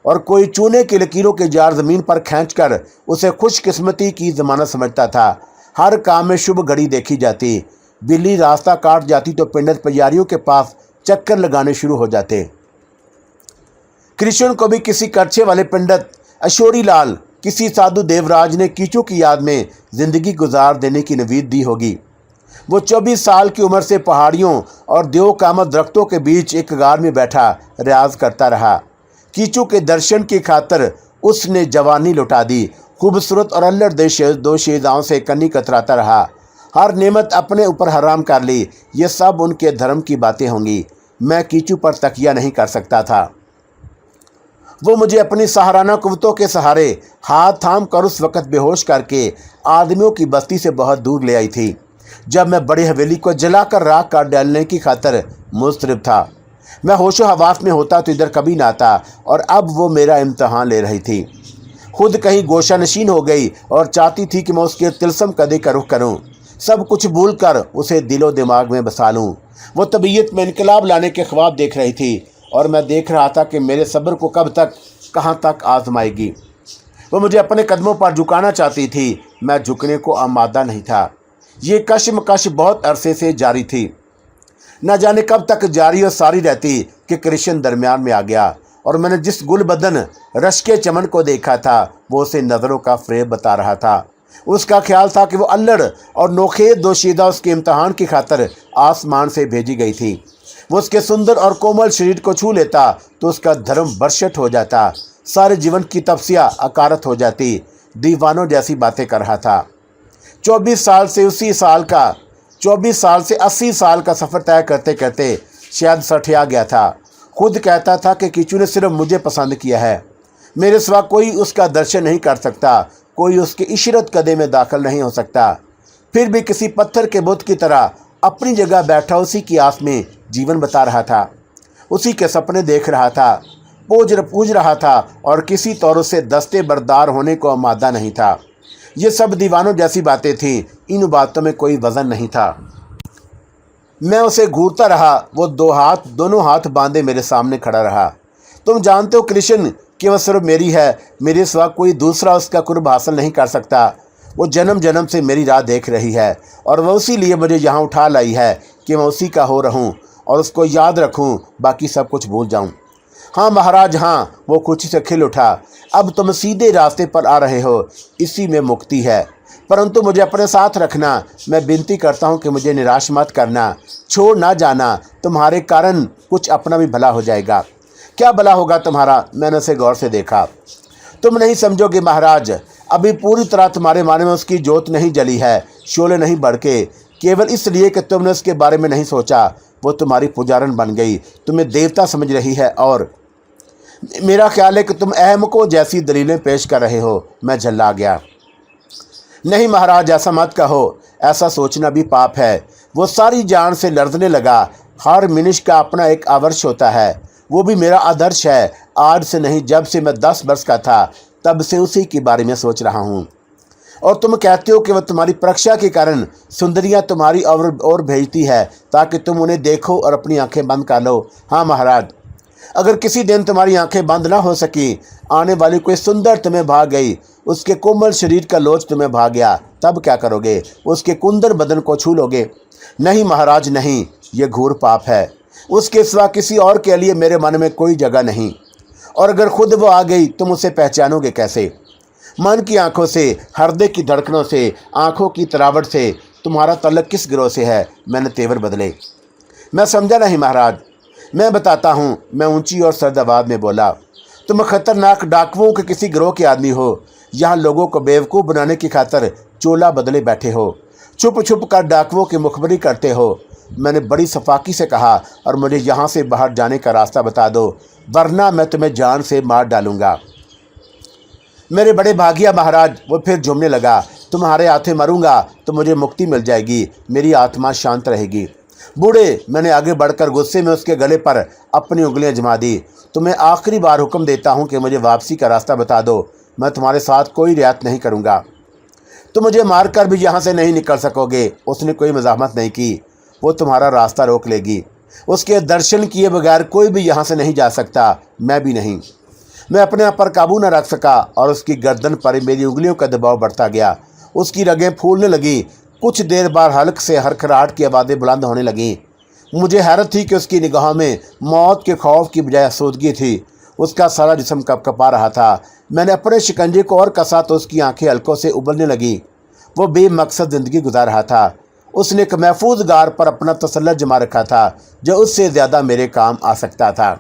और कोई चूने की लकीरों के जार ज़मीन पर खींचकर उसे खुशकिस्मती की ज़मानत समझता था। हर काम में शुभ घड़ी देखी जाती। बिल्ली रास्ता काट जाती तो पंडित पुजारियों के पास चक्कर लगाने शुरू हो जाते। कृष्ण को भी किसी करछे वाले पंडित अशोरी लाल, किसी साधु देवराज ने कीचू की याद में ज़िंदगी गुजार देने की नवीद दी होगी। वो 24 साल की उम्र से पहाड़ियों और देव कामत दरख्तों के बीच एक गार में बैठा रियाज करता रहा। कीचू के दर्शन की खातर उसने जवानी लुटा दी। खूबसूरत और अल्लड़ दो शेदाओं से कन्नी कतराता रहा। हर नेमत अपने ऊपर हराम कर ली। ये सब उनके धर्म की बातें होंगी। मैं कीचू पर तकिया नहीं कर सकता था। वो मुझे अपनी सहाराना कुव्वतों के सहारे हाथ थाम कर उस वक़्त बेहोश करके आदमियों की बस्ती से बहुत दूर ले आई थी, जब मैं बड़ी हवेली को जलाकर राख कर डालने की खातर मुस्तरब था। मैं होशो हवास में होता तो इधर कभी ना आता, और अब वो मेरा इम्तहान ले रही थी। खुद कहीं गोशा नशीन हो गई और चाहती थी कि मैं उसके तिलस्म कदे का रुख करूं, सब कुछ भूल कर उसे दिलो दिमाग में बसा लूं। वो तबीयत में इनकलाब लाने के ख्वाब देख रही थी, और मैं देख रहा था कि मेरे सब्र को कब तक, कहाँ तक आजमाएगी। वो मुझे अपने कदमों पर झुकाना चाहती थी। मैं झुकने को आमादा नहीं था। ये कशमकश बहुत अरसे से जारी थी। न जाने कब तक जारी और सारी रहती कि कृष्ण दरमियान में आ गया, और मैंने जिस गुल बदन रश के चमन को देखा था वो उसे नज़रों का फ़रेब बता रहा था। उसका ख्याल था कि वो अल्लड़ और नोखेज दोशीदा उसके इम्तहान की खातर आसमान से भेजी गई थी। वो उसके सुंदर और कोमल शरीर को छू लेता तो उसका धर्म बरशट हो जाता, सारे जीवन की तपस्या अकारत हो जाती। दीवानों जैसी बातें कर रहा था। 24 साल से 80 साल का सफ़र तय करते करते शायद सठिया गया था। खुद कहता था कि कीचू ने सिर्फ मुझे पसंद किया है, मेरे सिवा कोई उसका दर्शन नहीं कर सकता, कोई उसके इशरत कदे में दाखिल नहीं हो सकता। फिर भी किसी पत्थर के बुत की तरह अपनी जगह बैठा उसी की आस में जीवन बता रहा था, उसी के सपने देख रहा था, पूज रहा था, और किसी तौर से दस्ते बरदार होने को आमादा नहीं था। ये सब दीवानों जैसी बातें थीं। इन बातों में कोई वज़न नहीं था। मैं उसे घूरता रहा। वो दोनों हाथ बांधे मेरे सामने खड़ा रहा। तुम जानते हो कृष्ण कि वह सिर्फ मेरी है, मेरे सिवा कोई दूसरा उसका कुर्ब हासिल नहीं कर सकता। वो जन्म जन्म से मेरी राह देख रही है, और वह उसी लिए मुझे यहाँ उठा लाई है कि मैं उसी का हो रहूँ और उसको याद रखूँ, बाकी सब कुछ भूल जाऊँ। हाँ महाराज, हाँ, वो खुशी से खिल उठा। अब तुम सीधे रास्ते पर आ रहे हो, इसी में मुक्ति है। परंतु मुझे अपने साथ रखना। मैं विनती करता हूँ कि मुझे निराश मत करना, छोड़ ना जाना। तुम्हारे कारण कुछ अपना भी भला हो जाएगा। क्या भला होगा तुम्हारा? मैंने उसे गौर से देखा। तुम नहीं समझोगे महाराज, अभी पूरी तरह तुम्हारे माने में उसकी जोत नहीं जली है, शोले नहीं भड़के, केवल इसलिए कि तुमने उसके बारे में नहीं सोचा। वो तुम्हारी पुजारन बन गई, तुम्हें देवता समझ रही है, और मेरा ख्याल है कि तुम अहमकों जैसी दलीलें पेश कर रहे हो। मैं झल्ला गया। नहीं महाराज, ऐसा मत कहो, ऐसा सोचना भी पाप है। वो सारी जान से लड़ने लगा। हर मनुष्य का अपना एक आदर्श होता है, वो भी मेरा आदर्श है। आज से नहीं, जब से मैं 10 वर्ष का था तब से उसी के बारे में सोच रहा हूँ। और तुम कहते हो कि वह तुम्हारी परीक्षा के कारण सुंदरियाँ तुम्हारी और भेजती है ताकि तुम उन्हें देखो और अपनी आंखें बंद कर लो। हाँ महाराज, अगर किसी दिन तुम्हारी आंखें बंद ना हो सकी, आने वाली कोई सुंदर तुम्हें भाग गई, उसके कोमल शरीर का लोच तुम्हें भाग गया, तब क्या करोगे? उसके कुंदन बदन को छू लोगे? नहीं महाराज नहीं, ये घोर पाप है। उसके सिवा किसी और के लिए मेरे मन में कोई जगह नहीं, और अगर खुद वो आ गई तुम उसे पहचानोगे कैसे? मन की आंखों से, हृदय की धड़कनों से, आंखों की तरावट से तुम्हारा तल्लक किस गिरोह से है? मैंने तेवर बदले। मैं समझा नहीं महाराज। मैं बताता हूँ, मैं ऊंची और सर्द आवाज़ में बोला। तुम खतरनाक डाकुओं के किसी गिरोह के आदमी हो। यहाँ लोगों को बेवकूफ़ बनाने की खातर चोला बदले बैठे हो, छुप छुप कर डाकुओं की मुखबरी करते हो। मैंने बड़ी सफाकी से कहा, और मुझे यहाँ से बाहर जाने का रास्ता बता दो, वरना मैं तुम्हें जान से मार डालूंगा। मेरे बड़े भागिया महाराज, वो फिर झूमने लगा। तुम्हारे हाथे मरूंगा तो मुझे मुक्ति मिल जाएगी, मेरी आत्मा शांत रहेगी। बूढ़े, मैंने आगे बढ़कर गुस्से में उसके गले पर अपनी उंगलियां जमा दी। तुम्हें आखिरी बार हुक्म देता हूं कि मुझे वापसी का रास्ता बता दो, मैं तुम्हारे साथ कोई रियायत नहीं करूंगा। तुम मुझे मारकर भी यहाँ से नहीं निकल सकोगे। उसने कोई मज़ाहमत नहीं की। वो तुम्हारा रास्ता रोक लेगी। उसके दर्शन किए बगैर कोई भी यहाँ से नहीं जा सकता, मैं भी नहीं। मैं अपने आप पर काबू न रख सका और उसकी गर्दन पर मेरी उंगलियों का दबाव बढ़ता गया। उसकी रगें फूलने लगी। कुछ देर बाद हल्क से हरखराहट की आवाज़ें बुलंद होने लगीं। मुझे हैरत थी कि उसकी निगाहों में मौत के खौफ की बजाय आसूदगी थी। उसका सारा जिस्म कपकपा रहा था। मैंने अपने शिकंजे को और कसा तो उसकी आंखें हल्कों से उबलने लगी। वो बेमकसद ज़िंदगी गुजार रहा था। उसने एक महफूज गार पर अपना तसल्लुत जमा रखा था, जो उससे ज़्यादा मेरे काम आ सकता था।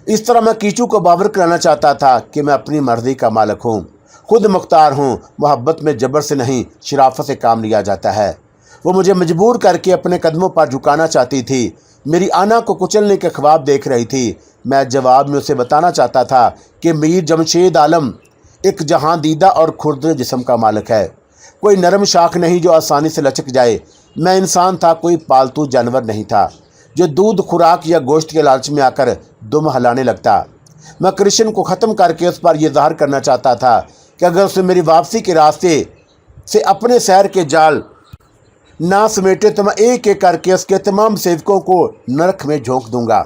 इस तरह मैं कीचू को बावर कराना चाहता था कि मैं अपनी मर्जी का मालिक हूँ, खुद मुख्तार हूँ। मोहब्बत में जबर से नहीं, शराफत से काम लिया जाता है। वो मुझे मजबूर करके अपने कदमों पर झुकाना चाहती थी। मेरी आना को कुचलने के ख्वाब देख रही थी। मैं जवाब में उसे बताना चाहता था कि मीर जमशेद आलम एक जहां दीदा और खुरदरे जिस्म का मालिक है, कोई नरम शाख नहीं जो आसानी से लचक जाए। मैं इंसान था, कोई पालतू जानवर नहीं था जो दूध, खुराक या गोश्त के लालच में आकर दुम हलाने लगता। मैं कृष्ण को ख़त्म करके उस पर यह ज़ाहिर करना चाहता था कि अगर उसने मेरी वापसी के रास्ते से अपने सैर के जाल ना समेटे तो मैं एक एक करके उसके तमाम सेवकों को नरक में झोंक दूंगा।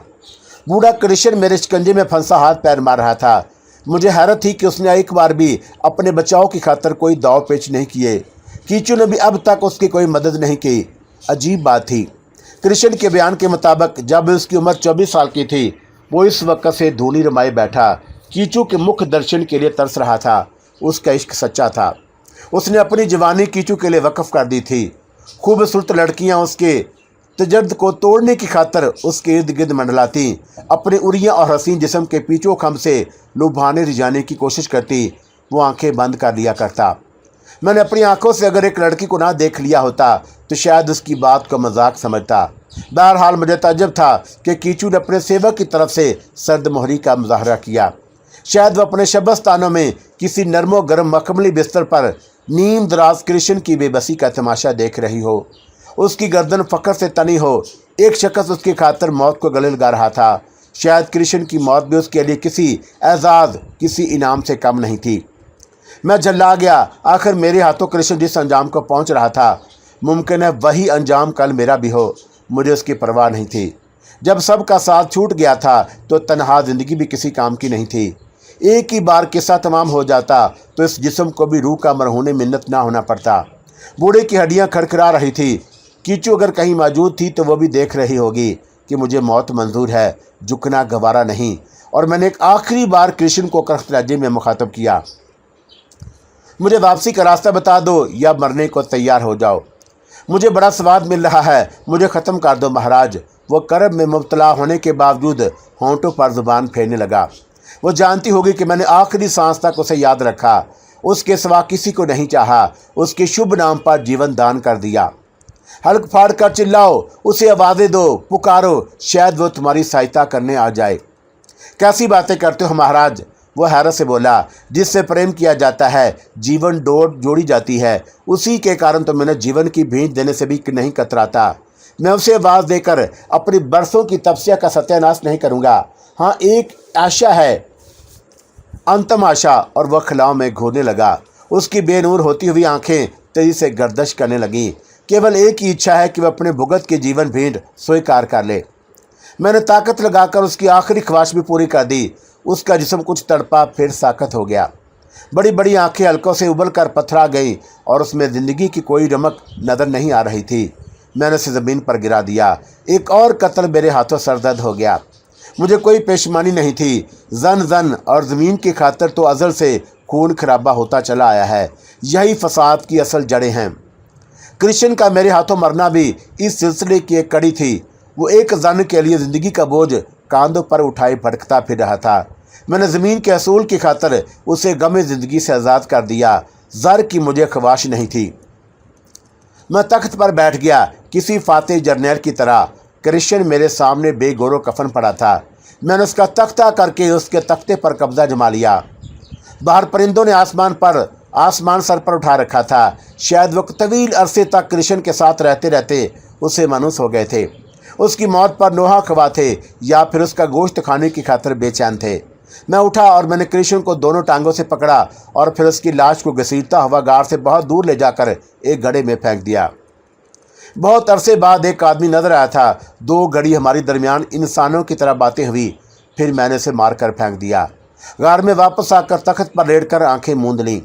बूढ़ा कृष्ण मेरे शिकंजे में फंसा हाथ पैर मार रहा था। मुझे हैरत थी कि उसने एक बार भी अपने बचाव की खातर कोई दाव पेच नहीं किए। कीचू ने भी अब तक उसकी कोई मदद नहीं की। अजीब बात थी, कृष्ण के बयान के मुताबिक जब उसकी उम्र 24 साल की थी, वो इस वक्त से धूनी रमाए बैठा कीचू के मुख दर्शन के लिए तरस रहा था। उसका इश्क सच्चा था। उसने अपनी जवानी कीचू के लिए वक्फ कर दी थी। खूबसूरत लड़कियां उसके तजर्द को तोड़ने की खातर उसके इर्द गिर्द मंडलाती, अपने उरिया और हसीन जिस्म के पीछो खम से लुभाने रिझाने की कोशिश करती। वो आंखें बंद कर लिया करता। मैंने अपनी आंखों से अगर एक लड़की को ना देख लिया होता तो शायद उसकी बात को मजाक समझता। बहरहाल मुझे ताज्जुब था कि कीचू ने अपने सेवक की तरफ से सर्द मोहरी का मुजाहरा किया। शायद वह अपने शबस्तानों में किसी नरमो गर्म मखमली बिस्तर पर नीम दराज कृष्ण की बेबसी का तमाशा देख रही हो। उसकी गर्दन फ़ख्र से तनी हो। एक शख्स उसकी खातर मौत को गले लगा रहा था। शायद कृष्ण की मौत भी उसके लिए किसी एजाज़, किसी इनाम से कम नहीं थी। मैं झल्ला गया। आखिर मेरे हाथों कृष्ण जिस अंजाम को पहुंच रहा था, मुमकिन है वही अंजाम कल मेरा भी हो। मुझे उसकी परवाह नहीं थी। जब सबका साथ छूट गया था तो तन्हा ज़िंदगी भी किसी काम की नहीं थी। एक ही बार किस्सा तमाम हो जाता तो इस जिस्म को भी रूह का मरहूने मिन्नत ना होना पड़ता। बूढ़े की हड्डियाँ खड़खड़ा रही थी। कीचू अगर कहीं मौजूद थी तो वो भी देख रही होगी कि मुझे मौत मंजूर है, झुकना गवारा नहीं। और मैंने एक आखिरी बार कृष्ण को करख्त लहजे में मुखातब किया, मुझे वापसी का रास्ता बता दो या मरने को तैयार हो जाओ। मुझे बड़ा स्वाद मिल रहा है, मुझे ख़त्म कर दो महाराज। वो करब में मुब्तला होने के बावजूद होंठों पर ज़ुबान फेरने लगा। वो जानती होगी कि मैंने आखिरी सांस तक उसे याद रखा, उसके सिवा किसी को नहीं चाहा, उसके शुभ नाम पर जीवन दान कर दिया। हल्क फाड़ कर चिल्लाओ, उसे आवाज़ें दो, पुकारो, शायद वो तुम्हारी सहायता करने आ जाए। कैसी बातें करते हो महाराज? वो हैरत से बोला, जिससे प्रेम किया जाता है जीवन डोर जोड़ी जाती है, उसी के कारण तो मैंने जीवन की भेंट देने से भी नहीं कतराता। मैं उसे आवाज़ देकर अपनी बरसों की तपस्या का सत्यानाश नहीं करूँगा। हाँ, एक आशा है, अंतम आशा। और वह खिलाव में घूरने लगा। उसकी बेनूर होती हुई आंखें तेजी से गर्दश करने लगीं। केवल एक ही इच्छा है कि वह अपने भुगत के जीवन भेंट स्वीकार कर ले। मैंने ताकत लगाकर उसकी आखिरी ख्वाहिश भी पूरी कर दी। उसका जिस्म कुछ तड़पा फिर साकत हो गया। बड़ी बड़ी आंखें हलकों से उबल कर पथरा गई और उसमें ज़िंदगी की कोई रमक नज़र नहीं आ रही थी। मैंने उसे ज़मीन पर गिरा दिया। एक और कत्ल मेरे हाथों सरदर्द हो गया। मुझे कोई पेशमानी नहीं थी। जन जन और ज़मीन की खातिर तो अज़ल से खून खराबा होता चला आया है। यही फसाद की असल जड़ें हैं। कृष्ण का मेरे हाथों मरना भी इस सिलसिले की एक कड़ी थी। वो एक जन के लिए ज़िंदगी का बोझ कांधों पर उठाए भटकता फिर रहा था। मैंने ज़मीन के असूल की खातिर उसे गमे ज़िंदगी से आज़ाद कर दिया। ज़र की मुझे ख्वाहिश नहीं थी। मैं तख्त पर बैठ गया किसी फातेह जर्नैल की तरह। कृष्ण मेरे सामने बेगोरो कफन पड़ा था। मैंने उसका तख्ता करके उसके तख्ते पर कब्जा जमा लिया। बाहर परिंदों ने आसमान सर पर उठा रखा था। शायद वो तवील अरसे तक कृष्ण के साथ रहते रहते उसे मानूस हो गए थे। उसकी मौत पर नोहा खवा थे या फिर उसका गोश्त खाने की खातिर बेचैन थे। मैं उठा और मैंने कृष्ण को दोनों टांगों से पकड़ा और फिर उसकी लाश को घसीटता हुआ गार से बहुत दूर ले जाकर एक गड्ढे में फेंक दिया। बहुत अरसे बाद एक आदमी नजर आया था। 2 घड़ी हमारी दरमियान इंसानों की तरह बातें हुई। फिर मैंने उसे मार कर फेंक दिया। गार में वापस आकर तख्त पर लेटकर आंखें मूंद लीं।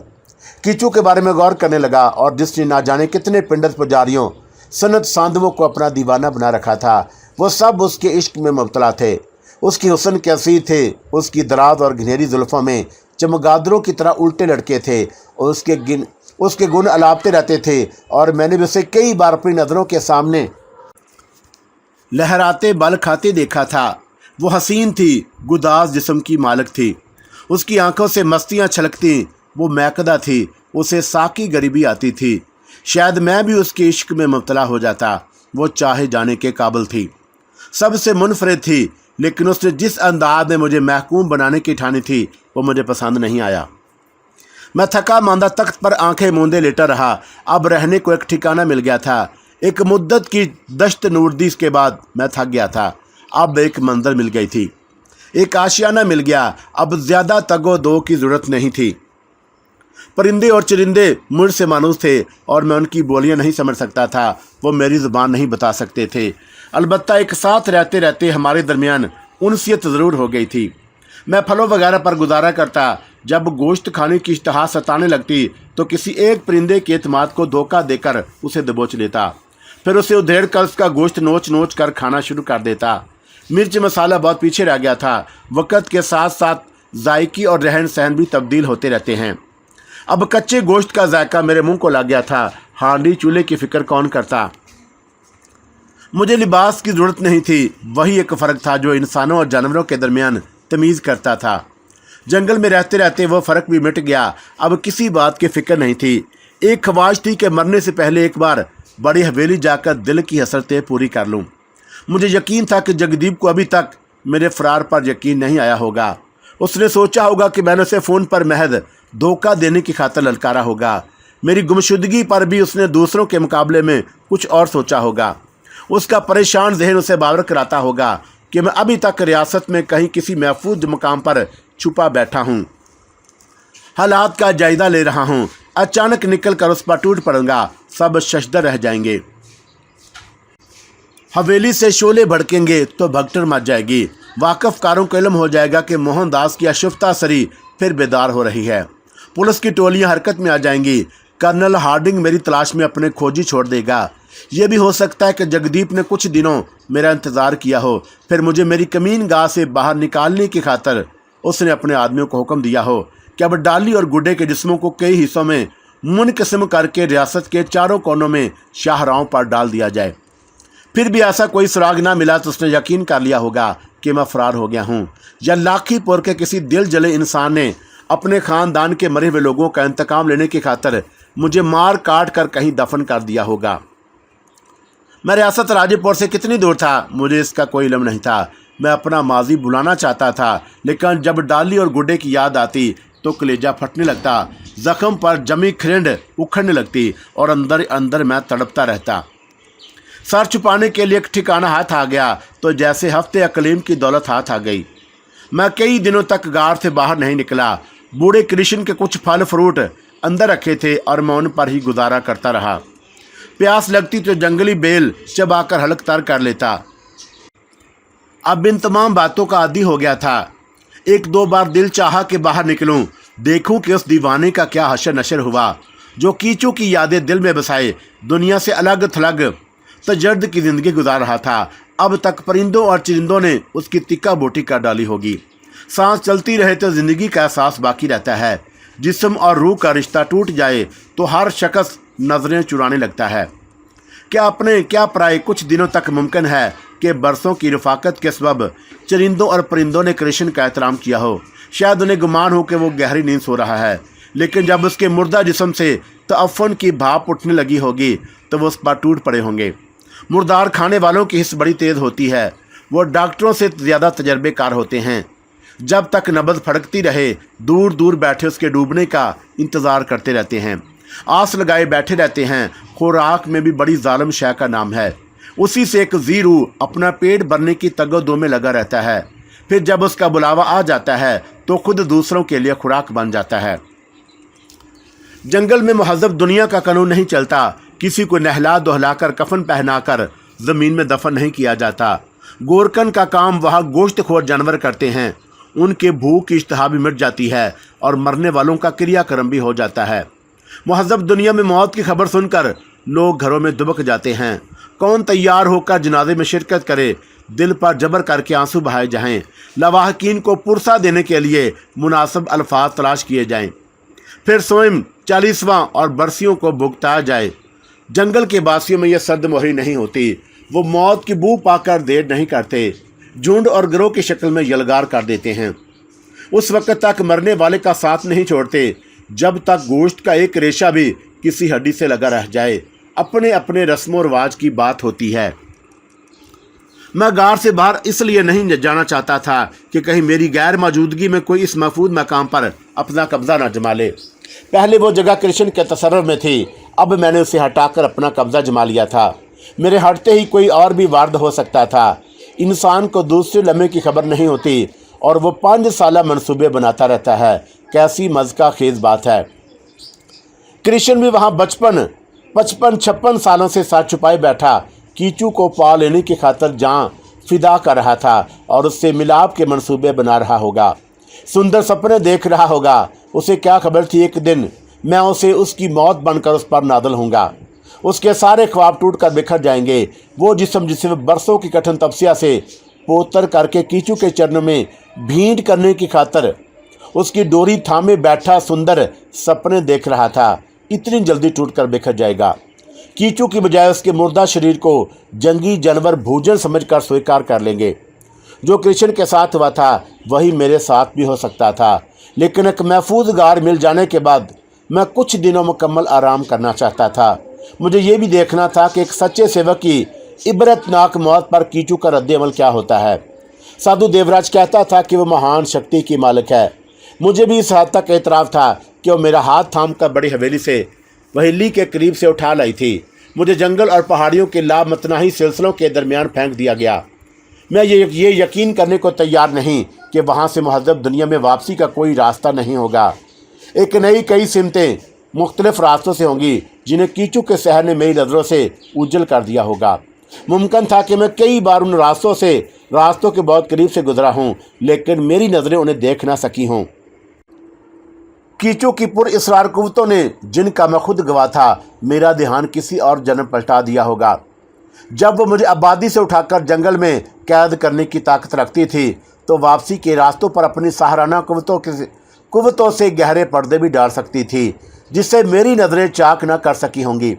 कीचू के बारे में गौर करने लगा और जिसने ना जाने कितने पिंडत पुजारियों सनत सांधवों को अपना दीवाना बना रखा था, वो सब उसके इश्क में मुब्तला थे। उसकी हुस्न के असीर थे। उसकी दराज और घनेरी जुल्फ़ों में चमगादड़ों की तरह उल्टे लटके थे। उसके गुण अलापते रहते थे और मैंने भी उसे कई बार अपनी नज़रों के सामने लहराते बल खाते देखा था। वो हसीन थी, गुदाज जिस्म की मालिक थी। उसकी आंखों से मस्तियाँ छलकती। वो महकदा थी। उसे साकी गरीबी आती थी। शायद मैं भी उसके इश्क में मुब्तला हो जाता। वो चाहे जाने के काबिल थी, सबसे मुनफरिद थी, लेकिन उसने जिस अंदाज में मुझे महकूम बनाने की ठानी थी वो मुझे पसंद नहीं आया। मैं थका मांदा तख्त पर आंखें मूंदे लेटा रहा। अब रहने को एक ठिकाना मिल गया था। एक मुद्दत की दश्त नूरदीस के बाद मैं थक गया था। अब एक मंजिल मिल गई थी, एक आशियाना मिल गया। अब ज़्यादा तगो दो की ज़रूरत नहीं थी। परिंदे और चरिंदे मुझसे मानूस थे और मैं उनकी बोलियां नहीं समझ सकता था। वो मेरी ज़ुबान नहीं बता सकते थे। अलबत्ता एक साथ रहते रहते हमारे दरमियान उनसियत ज़रूर हो गई थी। मैं फलों वगैरह पर गुजारा करता। जब गोश्त खाने की इश्तहा सताने लगती तो किसी एक परिंदे के एतमाद को धोखा देकर उसे दबोच लेता। फिर उसे उधेड़ कर उसका गोश्त नोच नोच कर खाना शुरू कर देता। मिर्च मसाला बहुत पीछे रह गया था। वक़्त के साथ साथ जायकी और रहन सहन भी तब्दील होते रहते हैं। अब कच्चे गोश्त का जायका मेरे मुंह को लग गया था। हांडी चूल्हे की फिक्र कौन करता। मुझे लिबास की ज़रूरत नहीं थी। वही एक फ़र्क था जो इंसानों और जानवरों के दरमियान तमीज़ करता था। जंगल में रहते रहते वो फ़र्क भी मिट गया। अब किसी बात की फ़िक्र नहीं थी। एक ख्वाहिश थी कि मरने से पहले एक बार बड़ी हवेली जाकर दिल की हसरतें पूरी कर लूँ। मुझे यकीन था कि जगदीप को अभी तक मेरे फ़रार पर यकीन नहीं आया होगा। उसने सोचा होगा कि मैंने उसे फ़ोन पर महज धोखा देने की खातिर ललकारा होगा। मेरी गुमशुदगी पर भी उसने दूसरों के मुकाबले में कुछ और सोचा होगा। उसका परेशान जहन उसे बावर कराता होगा कि मैं अभी तक रियासत में कहीं किसी महफूज मकाम पर छुपा बैठा हूँ, हालात का जायजा ले रहा हूँ। अचानक निकल कर उस पर टूट पड़ूंगा, सब शशदर रह जाएंगे। हवेली से शोले भड़केंगे तो भगटर मच जाएगी। वाकफकारों को इल्म हो जाएगा कि मोहनदास की अशुफ्ता सरी फिर बेदार हो रही है। पुलिस की टोलियां हरकत में आ जाएंगी। कर्नल हार्डिंग मेरी तलाश में अपने खोजी छोड़ देगा। ये भी हो सकता है कि जगदीप ने कुछ दिनों मेरा इंतज़ार किया हो। फिर मुझे मेरी कमीन गाह से बाहर निकालने की खातिर उसने अपने आदमियों को हुक्म दिया हो कि अब डाली और गुड्डे के जिस्मों को कई हिस्सों में मुनक़सिम करके रियासत के चारों कोनों में शाहराहों पर डाल दिया जाए। फिर भी ऐसा कोई सुराग ना मिला तो उसने यकीन कर लिया होगा कि मैं फ़रार हो गया हूँ, या लाखीपुर के किसी दिल जले इंसान ने अपने ख़ानदान के मरे हुए लोगों का इंतकाम लेने की खातिर मुझे मार काट कर कहीं दफन कर दिया होगा। मैं रियासत राजेपुर से कितनी दूर था मुझे इसका कोई इल्म नहीं था। मैं अपना माजी भुलाना चाहता था, लेकिन जब डाली और गुड्डे की याद आती तो कलेजा फटने लगता, जख्म पर जमी खिरंड उखड़ने लगती और अंदर अंदर मैं तड़पता रहता। सर छुपाने के लिए एक ठिकाना हाथ आ गया तो जैसे हफ्ते अकलीम की दौलत हाथ आ गई। मैं कई दिनों तक गार से बाहर नहीं निकला। बूढ़े कृष्ण के कुछ फल फ्रूट अंदर रखे थे और मैं उन पर ही गुजारा करता रहा। प्यास लगती तो जंगली बेल चबाकर हलक तर कर लेता। अब इन तमाम बातों का आदी हो गया था। एक दो बार दिल चाहा कि बाहर निकलूं, देखूं कि उस दीवाने का क्या हशर नशर हुआ जो कीचू की यादें दिल में बसाए दुनिया से अलग थलग तजर्द की ज़िंदगी गुजार रहा था। अब तक परिंदों और चरिंदों ने उसकी तिक्का बोटी कर डाली होगी। सांस चलती रहे तो ज़िंदगी का एहसास बाकी रहता है। जिस्म और रूह का रिश्ता टूट जाए तो हर शख्स नज़रें चुराने लगता है। क्या अपने क्या पराए कुछ दिनों तक मुमकिन है कि बरसों की रफाकत के सबब चरिंदों और परिंदों ने कृष्ण का एहतराम किया हो। शायद उन्हें गुमान हो कि वो गहरी नींद सो रहा है, लेकिन जब उसके मुर्दा जिस्म से तअफ़्फ़ुन की भाप उठने लगी होगी तो वो उस पर टूट पड़े होंगे। मुर्दार खाने वालों की हिस्स बड़ी तेज़ होती है। वो डॉक्टरों से ज़्यादा तजर्बेकार होते हैं। जब तक नब्ज़ फड़कती रहे दूर दूर बैठे उसके डूबने का इंतज़ार करते रहते हैं, आस लगाए बैठे रहते हैं। खुराक में भी बड़ी जालिम शय का नाम है। उसी से एक ज़ीरू अपना पेट भरने की तगो-दो में लगा रहता है। फिर जब उसका बुलावा आ जाता है तो खुद दूसरों के लिए खुराक बन जाता है। जंगल में महज़ब दुनिया का कानून नहीं चलता। किसी को नहला धुलाकर कफन पहनाकर ज़मीन में दफन नहीं किया जाता। गोरकन का काम वहाँ गोश्तखोर जानवर करते हैं। उनके भूख की इश्तहा भी मिट जाती है और मरने वालों का क्रियाक्रम भी हो जाता है। महज़ब दुनिया में मौत की खबर सुनकर लोग घरों में दुबक जाते हैं। कौन तैयार होकर जनाजे में शिरकत करे। दिल पर जबर करके आंसू बहाए जाएं। लवाहकीन को पुरसा देने के लिए मुनासिब अल्फाज तलाश किए जाएं। फिर स्वयं 40वां और बरसियों को भुगताया जाए। जंगल के बासियों में यह सर्द मोहरी नहीं होती। वो मौत की बू पाकर देर नहीं करते, झुंड और गिरोह की शक्ल में यलगार कर देते हैं। उस वक्त तक मरने वाले का साथ नहीं छोड़ते जब तक गोश्त का एक रेशा भी किसी हड्डी से लगा रह जाए। अपने अपने रस्म व रिवाज की बात होती है। मैं गार से बाहर इसलिए नहीं जाना चाहता था कि कहीं मेरी गैर मौजूदगी में कोई इस महफूज मकाम पर अपना कब्जा न जमा ले। पहले वो जगह कृष्ण के तसर्रुफ में थी, अब मैंने उसे हटाकर अपना कब्जा जमा लिया था। मेरे हटते ही कोई और भी वारद हो सकता था। इंसान को दूसरे लम्हे की खबर नहीं होती और वो 5 साला मंसूबे बनाता रहता है। कैसी मज़का खेज बात है। कृष्ण भी वहाँ 55 सालों से साथ छुपाए बैठा कीचू को पा लेने की खातिर जान फिदा कर रहा था और उससे मिलाप के मंसूबे बना रहा होगा। सुंदर सपने देख रहा होगा। उसे क्या खबर थी एक दिन मैं उसे उसकी मौत बनकर उस पर नादल होऊंगा। उसके सारे ख्वाब टूट कर बिखर जाएंगे। वो जिस्म जिसे बरसों की कठिन तपस्या से पोतर करके कीचू के चरणों में भींट करने की खातिर उसकी डोरी थामे बैठा सुंदर सपने देख रहा था, इतनी जल्दी टूट कर बिखर जाएगा। कीचू की बजाय उसके मुर्दा शरीर को जंगी जानवर भोजन समझकर स्वीकार कर लेंगे। जो कृष्ण के साथ हुआ था वही मेरे साथ भी हो सकता था, लेकिन एक महफूज गार मिल जाने के बाद मैं कुछ दिनों मुकम्मल आराम करना चाहता था। मुझे ये भी देखना था कि एक सच्चे सेवक की इबरतनाक मौत पर कीचू का रद्द-ए-अमल क्या होता है। साधु देवराज कहता था कि वो महान शक्ति की मालिक है। मुझे भी इस हद तक एतराफ़ था कि वो मेरा हाथ थाम कर बड़ी हवेली से वहेली के करीब से उठा लाई थी। मुझे जंगल और पहाड़ियों के लामतनाही सिलसिलों के दरमियान फेंक दिया गया। मैं ये यकीन करने को तैयार नहीं कि वहाँ से महज़ब दुनिया में वापसी का कोई रास्ता नहीं होगा। एक नई कई सिमतें मुख्तलिफ रास्तों से होंगी जिन्हें कीचू के शहर ने मेरी नज़रों से उज्जल कर दिया होगा। मुमकिन था कि मैं कई बार उन रास्तों के बहुत करीब से गुजरा हूँ, लेकिन मेरी नज़रें उन्हें देख ना सकी हों। कीचू की पुरअसरार कुव्वतों ने जिनका मैं खुद गवाह था, मेरा ध्यान किसी और जन्म पलटा दिया होगा। जब वो मुझे आबादी से उठाकर जंगल में कैद करने की ताकत रखती थी तो वापसी के रास्तों पर अपनी सहाराना कुव्वतों से गहरे पर्दे भी डाल सकती थी जिससे मेरी नज़रें चाक न कर सकी होंगी।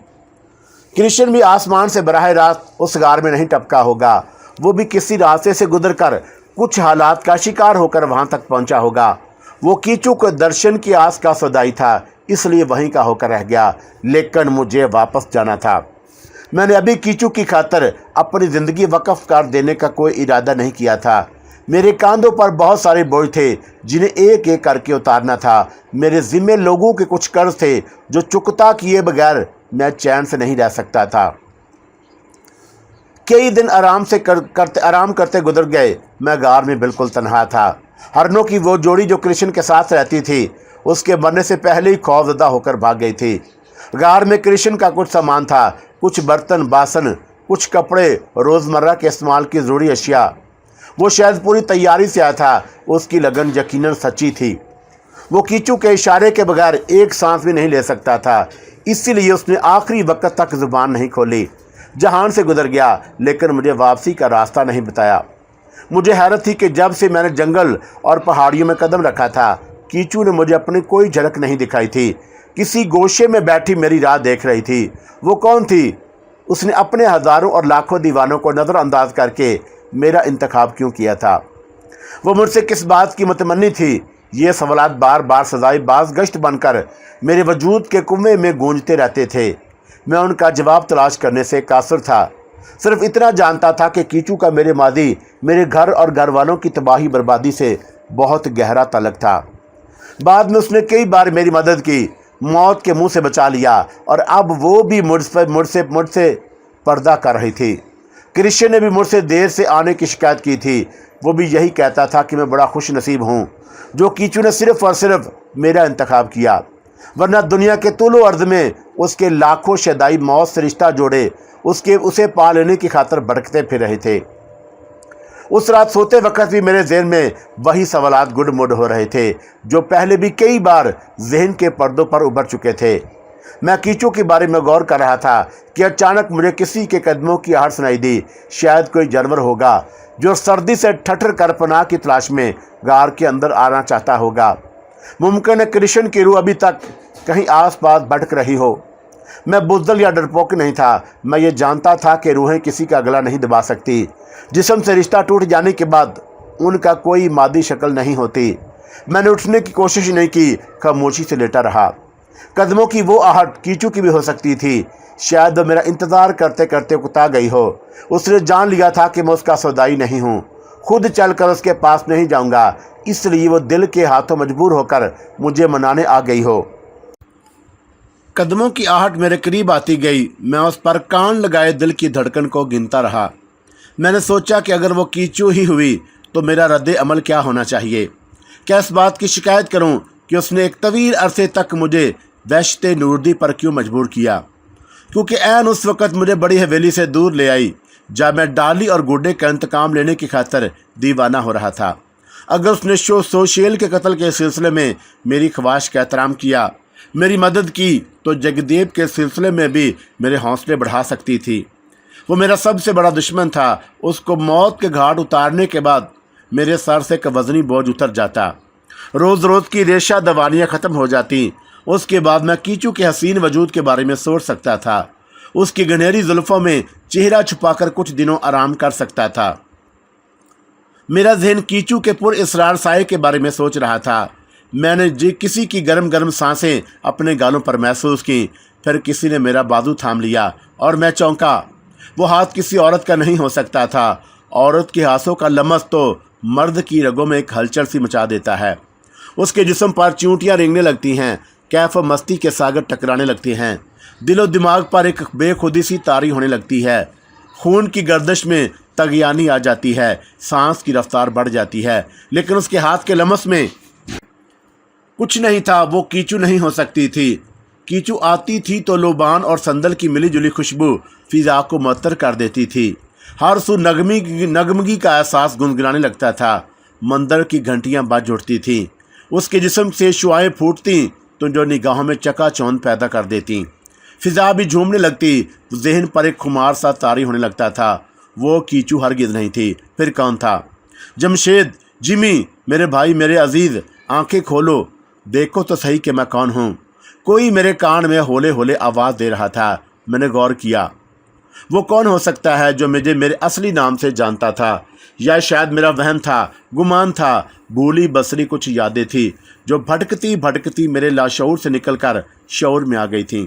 कृष्ण भी आसमान से बराह रास्त उस गार में नहीं टपका होगा। वो भी किसी रास्ते से गुजरकर कुछ हालात का शिकार होकर वहाँ तक पहुँचा होगा। वो कीचू को दर्शन की आस का सौदाई था, इसलिए वहीं का होकर रह गया, लेकिन मुझे वापस जाना था। मैंने अभी कीचू की खातिर अपनी ज़िंदगी वक़्फ़ कर देने का कोई इरादा नहीं किया था। मेरे कांधों पर बहुत सारे बोझ थे जिन्हें एक एक करके उतारना था। मेरे ज़िम्मे लोगों के कुछ कर्ज थे जो चुकता किए बगैर मैं चैन से नहीं रह सकता था। कई दिन आराम करते गुजर गए। मैं गार में बिल्कुल तन्हा था। हरनों की वो जोड़ी जो कृष्ण के साथ रहती थी उसके मरने से पहले ही खौफजदा होकर भाग गई थी। गार में कृष्ण का कुछ सामान था, कुछ बर्तन बासन, कुछ कपड़े, रोज़मर्रा के इस्तेमाल की ज़रूरी अशिया। वो शायद पूरी तैयारी से आया था। उसकी लगन यकीनन सच्ची थी। वो कीचू के इशारे के बगैर एक सांस भी नहीं ले सकता था, इसीलिए उसने आखिरी वक्त तक जुबान नहीं खोली। जहान से गुजर गया, लेकिन मुझे वापसी का रास्ता नहीं बताया। मुझे हैरत थी कि जब से मैंने जंगल और पहाड़ियों में कदम रखा था, कीचू ने मुझे अपनी कोई झलक नहीं दिखाई थी। किसी गोशे में बैठी मेरी राह देख रही थी। वो कौन थी? उसने अपने हज़ारों और लाखों दीवानों को नज़रअंदाज करके मेरा इंतखाब क्यों किया था? वो मुझसे किस बात की मुतमन्नी थी? ये सवालात बार बार सजाई बाज गश्त बनकर मेरे वजूद के कुएं में गूंजते रहते थे। मैं उनका जवाब तलाश करने से कासिर था। सिर्फ इतना जानता था कि कीचू का मेरे मादी, मेरे घर और घर वालों की तबाही बर्बादी से बहुत गहरा ताल्लुक था। बाद में उसने कई बार मेरी मदद की, मौत के मुंह से बचा लिया, और अब वो भी मुझसे पर्दा कर रही थी। क्रिश्चियन ने भी मुझसे देर से आने की शिकायत की थी। वो भी यही कहता था कि मैं बड़ा खुश नसीब हूँ जो कीचू ने सिर्फ़ और सिर्फ मेरा इंतखाब किया, वरना दुनिया के तुलो अर्ज़ में उसके लाखों शदाई मौत से रिश्ता जोड़े उसे पा लेने की खातर भटकते फिर रहे थे। उस रात सोते वक्त भी मेरे ज़हन में वही सवालात गुड-मुड हो रहे थे जो पहले भी कई बार ज़हन के पर्दों पर उभर चुके थे। मैं कीचू के बारे में गौर कर रहा था कि अचानक मुझे किसी के कदमों की आहट सुनाई दी। शायद कोई जानवर होगा जो सर्दी से ठठर कर पनाह की तलाश में गार के अंदर आना चाहता होगा। मुमकिन है कृष्ण की रूह अभी तक कहीं आस पास भटक रही हो। मैं बुज़दिल या डरपोक नहीं था। मैं ये जानता था कि रूहें किसी का गला नहीं दबा सकती। जिस्म से रिश्ता टूट जाने के बाद उनका कोई मादी शक्ल नहीं होती। मैंने उठने की कोशिश नहीं की, खामोशी से लेटा रहा। कदमों की वो आहट कीचू की भी हो सकती थी। शायद वो मेरा इंतज़ार करते करते उकता गई हो। उसने जान लिया था कि मैं उसका सौदाई नहीं हूँ, खुद चलकर उसके पास नहीं जाऊँगा, इसलिए वो दिल के हाथों मजबूर होकर मुझे मनाने आ गई हो। कदमों की आहट मेरे करीब आती गई। मैं उस पर कान लगाए दिल की धड़कन को गिनता रहा। मैंने सोचा कि अगर वो कीचू ही हुई तो मेरा रद्द अमल क्या होना चाहिए। क्या इस बात की शिकायत करूं कि उसने एक तवील अरसे तक मुझे वहशत नूरदी पर क्यों मजबूर किया? क्योंकि ऐन उस वक़्त मुझे बड़ी हवेली से दूर ले आई जब मैं डाली और गुड्डे का इंतकाम लेने की खातर दीवाना हो रहा था। अगर उसने सोशेल के कत्ल के सिलसिले में मेरी ख्वाहिश का एहतराम किया, मेरी मदद की, तो जगदेव के सिलसिले में भी मेरे हौसले बढ़ा सकती थी। वो मेरा सबसे बड़ा दुश्मन था। उसको मौत के घाट उतारने के बाद मेरे सर से एक वज़नी बोझ उतर जाता। रोज़ रोज़ की रेशा दवानियाँ ख़त्म हो जाती। उसके बाद मैं कीचू के हसीन वजूद के बारे में सोच सकता था। उसकी गहरी जुल्फ़ों में चेहरा छुपाकर कुछ दिनों आराम कर सकता था। मेरा जहन कीचू के पुर इसरार साए के बारे में सोच रहा था। मैंने किसी की गर्म गर्म सांसें अपने गालों पर महसूस की। फिर किसी ने मेरा बाजू थाम लिया और मैं चौंका। वो हाथ किसी औरत का नहीं हो सकता था। औरत के हाथों का लमस तो मर्द की रगों में एक हलचल सी मचा देता है। उसके जिस्म पर चींटियाँ रेंगने लगती हैं, कैफ मस्ती के सागर टकराने लगते हैं, दिलो दिमाग पर एक बेखुदी सी तारी होने लगती है, खून की गर्दिश में तगयानी आ जाती है, सांस की रफ्तार बढ़ जाती है। लेकिन उसके हाथ के लमस में कुछ नहीं था। वो कीचू नहीं हो सकती थी। कीचू आती थी तो लोबान और संदल की मिली जुली खुशबू फिजा को मअतर कर देती थी। हर सू नगमगी का एहसास गुनगुनाने लगता था। मंदिर की घंटियां बज उठती थीं। उसके जिस्म से शुआएं फूटती तो जो निगाहों में चकाचौंध पैदा कर देती। फिजा भी झूमने लगती। जहन पर एक खुमार सा तारी होने लगता था। वो कीचू हरगिज़ नहीं थी। फिर कौन था? जमशेद, जिमी, मेरे भाई, मेरे अजीज़, आंखें खोलो, देखो तो सही कि मैं कौन हूँ। कोई मेरे कान में होले होले आवाज़ दे रहा था। मैंने गौर किया। वो कौन हो सकता है जो मुझे मेरे असली नाम से जानता था? या शायद मेरा वहम था, गुमान था, भूली बसरी कुछ यादें थी जो भटकती भटकती मेरे लाशऊर से निकलकर शऊर में आ गई थीं।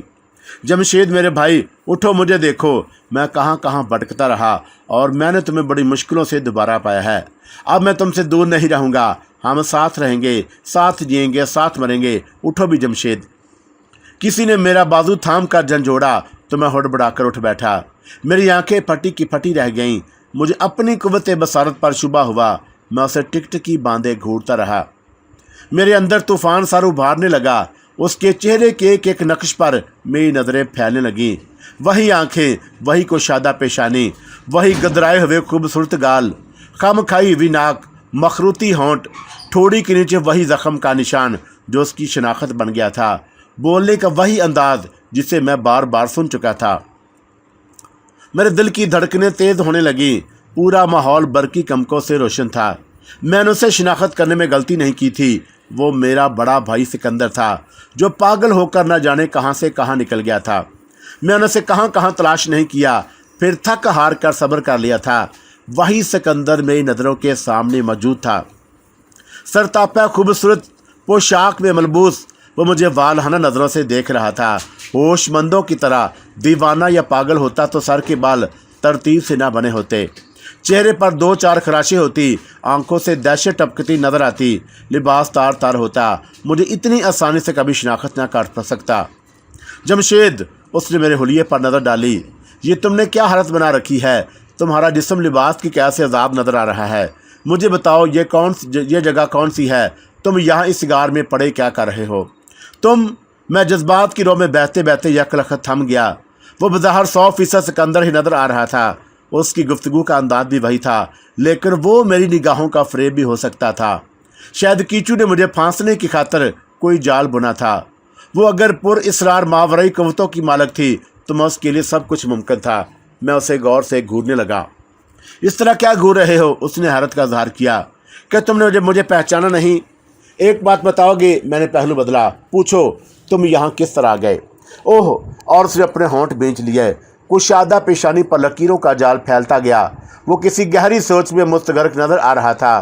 जमशेद, मेरे भाई, उठो, मुझे देखो। मैं कहाँ कहाँ भटकता रहा और मैंने तुम्हें बड़ी मुश्किलों से दोबारा पाया है। अब मैं तुमसे दूर नहीं रहूँगा। हम साथ रहेंगे, साथ जिएंगे, साथ मरेंगे। उठो भी जमशेद। किसी ने मेरा बाजू थाम कर झंझोड़ा तो मैं हड़बड़ाकर उठ बैठा। मेरी आंखें फटी की फटी रह गईं। मुझे अपनी कुव्वत बसारत पर शुबा हुआ। मैं उसे टिकटिकी बांधे घूरता रहा। मेरे अंदर तूफान सर उभारने लगा। उसके चेहरे के एक नक्श पर मेरी नज़रें फैलने लगीं। वही आंखें, वही कुशादा पेशानी, वही गदराए हुए खूबसूरत गाल, खामखाई हुई नाक, मखरूती होंठ, ठोड़ी के नीचे वही जख्म का निशान जो उसकी शनाख्त बन गया था, बोलने का वही अंदाज जिसे मैं बार बार सुन चुका था। मेरे दिल की धड़कनें तेज होने लगी। पूरा माहौल बरकी चमकों से रोशन था। मैंने उसे शनाख्त करने में गलती नहीं की थी। वो मेरा बड़ा भाई सिकंदर था, जो पागल होकर न जाने कहाँ से कहाँ निकल गया था। मैंने उसे कहाँ कहाँ तलाश नहीं किया, फिर थक हार कर सब्र कर लिया था। वही सिकंदर मेरी नज़रों के सामने मौजूद था। सरतापा खूबसूरत पोशाक में मलबूस वो मुझे वालहाना नज़रों से देख रहा था। होशमंदों की तरह दीवाना या पागल होता तो सर के बाल तरतीब से ना बने होते, चेहरे पर 2-4 खराशें होती, आंखों से दहशत टपकती नजर आती, लिबास तार तार होता, मुझे इतनी आसानी से कभी शनाख्त ना कर सकता। जमशेद, उसने मेरे हुलिये पर नज़र डाली। ये तुमने क्या हालत बना रखी है? तुम्हारा जिस्म लिबास की कैसे अजाब नज़र आ रहा है। मुझे बताओ, ये जगह कौन सी है? तुम यहाँ इस गार में पड़े क्या कर रहे हो? मैं जज्बात की रोह में बहते बहते यकलखत थम गया। वो बज़ाहिर 100% सिकंदर ही नज़र आ रहा था। उसकी गुफ्तगू का अंदाज भी वही था, लेकिन वो मेरी निगाहों का फ़रेब भी हो सकता था। शायद कीचू ने मुझे फांसने की खातिर कोई जाल बुना था। वो अगर पुर इसरार मावरई कवतों की मालक थी तो मैं उसके लिए सब कुछ मुमकिन था। मैं उसे गौर से घूरने लगा। इस तरह क्या घूर रहे हो? उसने हैरत का इजहार किया। क्या तुमने मुझे पहचाना नहीं? एक बात बताओगे? मैंने पहलू बदला। पूछो, तुम यहाँ किस तरह आ गए? ओह! और उसने अपने होंठ भींच लिए। कुशादा पेशानी पर लकीरों का जाल फैलता गया। वो किसी गहरी सोच में मुस्तगरक नजर आ रहा था।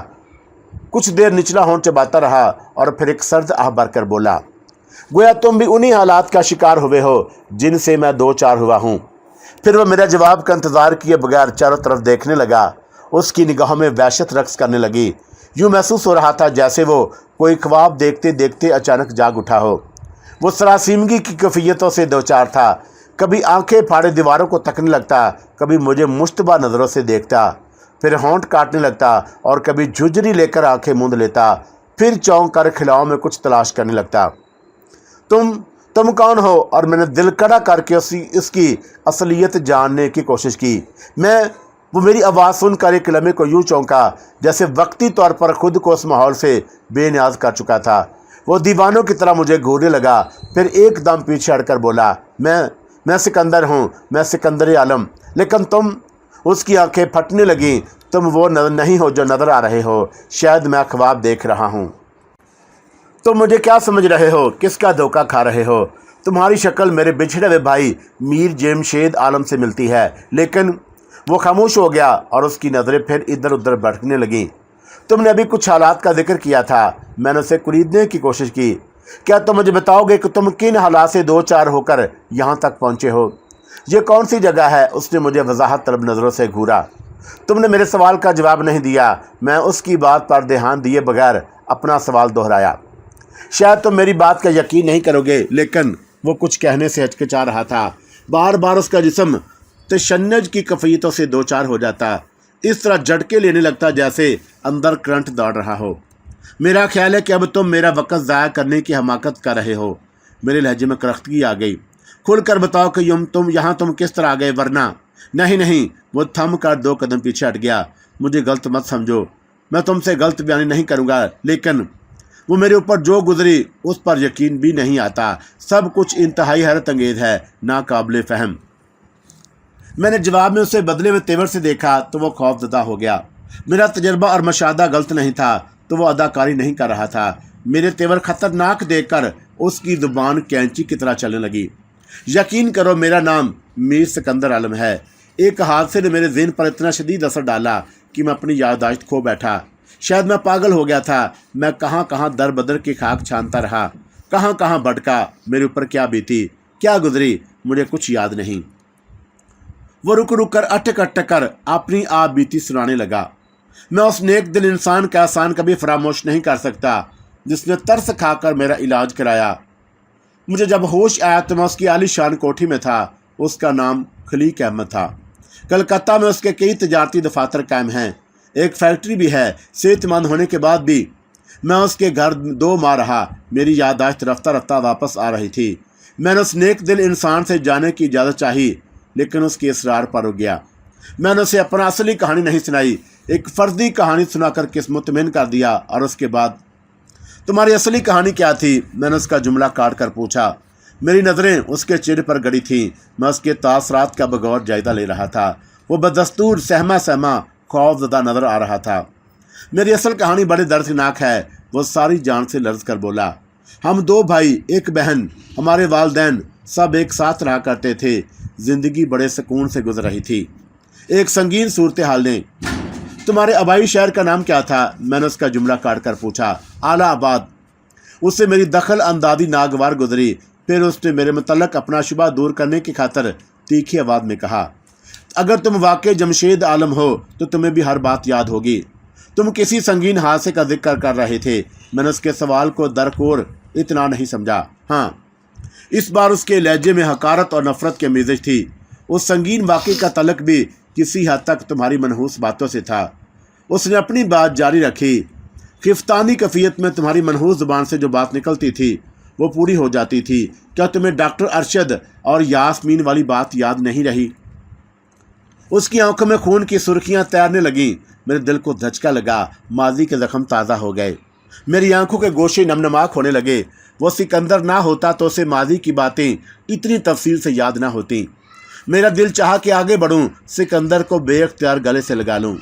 कुछ देर निचला होंठ चबाता रहा और फिर एक सर्द आह भरकर बोला, गोया तुम भी उन्हीं हालात का शिकार हुए हो जिनसे मैं 2-4 हुआ हूँ। फिर वह मेरा जवाब का इंतजार किए बगैर चारों तरफ देखने लगा। उसकी निगाहों में वहशत रक्स करने लगी। यूँ महसूस हो रहा था जैसे वो कोई ख्वाब देखते देखते अचानक जाग उठा हो। वो सरासीमगी की कैफियतों से 2-4 था। कभी आंखें फाड़े दीवारों को तकने लगता, कभी मुझे मुश्तबा नज़रों से देखता, फिर होंठ काटने लगता और कभी झुर्झरी लेकर आंखें मूंद लेता, फिर चौंक कर खिलाओं में कुछ तलाश करने लगता। तुम कौन हो? और मैंने दिल कड़ा करके उसकी असलियत जानने की कोशिश की। वो मेरी आवाज़ सुनकर एक लम्हे को यूँ चौंका जैसे वक्ती तौर पर खुद को उस माहौल से बेनियाज कर चुका था। वो दीवानों की तरह मुझे घूरने लगा, फिर एकदम पीछे हटकर बोला, मैं सिकंदर हूँ, मैं सिकंदर आलम। लेकिन तुम? उसकी आंखें फटने लगीं। तुम वो नहीं हो जो नज़र आ रहे हो। शायद मैं ख्वाब देख रहा हूँ। तुम मुझे क्या समझ रहे हो? किसका धोखा खा रहे हो? तुम्हारी शक्ल मेरे बिछड़े हुए भाई मीर जमशेद आलम से मिलती है। लेकिन वो खामोश हो गया और उसकी नज़रें फिर इधर उधर भटकने लगीं। तुमने अभी कुछ हालात का जिक्र किया था। मैंने उसे कुरीदने की कोशिश की। क्या तुम मुझे बताओगे कि तुम किन हालात से 2-4 होकर यहाँ तक पहुँचे हो? ये कौन सी जगह है? उसने मुझे वजाहत तलब नज़रों से घूरा। तुमने मेरे सवाल का जवाब नहीं दिया। मैं उसकी बात पर ध्यान दिए बगैर अपना सवाल दोहराया। शायद तुम मेरी बात का यकीन नहीं करोगे, लेकिन वो कुछ कहने से हिचकिचा रहा था। बार बार उसका जिस्म तशन्नुज की कैफियतों से 2-4 हो जाता, इस तरह झटके लेने लगता जैसे अंदर करंट दौड़ रहा हो। मेरा ख्याल है कि अब तुम मेरा वक्त ज़ाया करने की हमाकत कर रहे हो। मेरे लहजे में करख्तगी आ गई। खुल कर बताओ कि तुम किस तरह आ गए, वरना। नहीं। वो थम कर 2 कदम पीछे हट गया। मुझे गलत मत समझो, मैं तुमसे गलत बयानी नहीं करूँगा, लेकिन वो मेरे ऊपर जो गुजरी उस पर यकीन भी नहीं आता। सब कुछ इंतहाई हैरत अंगेज है, नाकाबिले फ़हम। मैंने जवाब में उसे बदले में तेवर से देखा तो वो खौफजदा हो गया। मेरा तजर्बा और मशादा गलत नहीं था तो वो अदाकारी नहीं कर रहा था। मेरे तेवर खतरनाक देखकर उसकी ज़ुबान कैंची की तरह चलने लगी। यकीन करो, मेरा नाम मीर सिकंदर आलम है। एक हादसे ने मेरे ज़हन पर इतना शदीद असर डाला कि मैं अपनी याददाश्त खो बैठा। शायद मैं पागल हो गया था। मैं कहाँ कहाँ दर बदर की खाक छानता रहा, कहाँ कहाँ भटका। मेरे ऊपर क्या बीती, क्या गुजरी, मुझे कुछ याद नहीं। वो रुक रुक कर अटक अटक कर अपनी आप बीती सुनाने लगा। मैं उस नेक दिल इंसान का एहसान कभी फरामोश नहीं कर सकता जिसने तरस खाकर मेरा इलाज कराया। मुझे जब होश आया तो मैं उसकी आलीशान कोठी में था। उसका नाम खलीक अहमद था। कलकत्ता में उसके कई तजारती दफातर कायम हैं, एक फैक्ट्री भी है। सेहतमंद होने के बाद भी मैं उसके घर 2 माह रहा। मेरी याददाश्त रफ्ता रफ्ता वापस आ रही थी। मैंने उस नेक दिल इंसान से जाने की इजाज़त चाही, लेकिन उसके इसरार पर रुक गया। मैंने उसे अपना असली कहानी नहीं सुनाई एक फर्जी कहानी सुनाकर किस मुतमिन कर दिया। और उसके बाद तुम्हारी असली कहानी क्या थी? मैंने उसका जुमला काट कर पूछा। मेरी नज़रें उसके चेहरे पर गड़ी थीं। मैं उसके तासरात का बगौर जायजा ले रहा था। वो बदस्तूर सहमा सहमा खौफज़दा नज़र आ रहा था। मेरी असल कहानी बड़ी दर्दनाक है, वो सारी जान से लर्ज कर बोला। हम 2 भाई, 1 बहन, हमारे वालिदैन सब एक साथ रहा करते थे। ज़िंदगी बड़े सुकून से गुजर रही थी। एक संगीन सूरत हाल ने। तुम्हारे आबाई शहर का नाम क्या था? मैंने उसका जुमला काट कर पूछा। आला आबाद। उससे मेरी दखल अंदाज़ी नागवार गुजरी। फिर उसने मेरे मुतल्लक अपना शुबा दूर करने की खातर तीखी आवाज़ में कहा, अगर तुम वाकई जमशेद आलम हो तो तुम्हें भी हर बात याद होगी। तुम किसी संगीन हादसे का जिक्र कर रहे थे। मैंने उसके सवाल को दरकोर इतना नहीं समझा। हाँ, इस बार उसके लहजे में हकारत और नफरत की मिजाज थी। उस संगीन वाक़े का तलक भी किसी हद तक तुम्हारी मनहूस बातों से था। उसने अपनी बात जारी रखी। खिफ्तानी कफियत में तुम्हारी मनहूस ज़ुबान से जो बात निकलती थी वो पूरी हो जाती थी। क्या तुम्हें डॉक्टर अरशद और यास्मीन वाली बात याद नहीं रही? उसकी आंखों में खून की सुर्खियां तैरने लगीं। मेरे दिल को धचका लगा। माजी के जख्म ताज़ा हो गए। मेरी आंखों के गोशे नमनमाक होने लगे। वो सिकंदर ना होता तो उसे माजी की बातें इतनी तफसील से याद ना होती। मेरा दिल चाहा कि आगे बढ़ूं, सिकंदर को बेख्तियार गले से लगा लूं,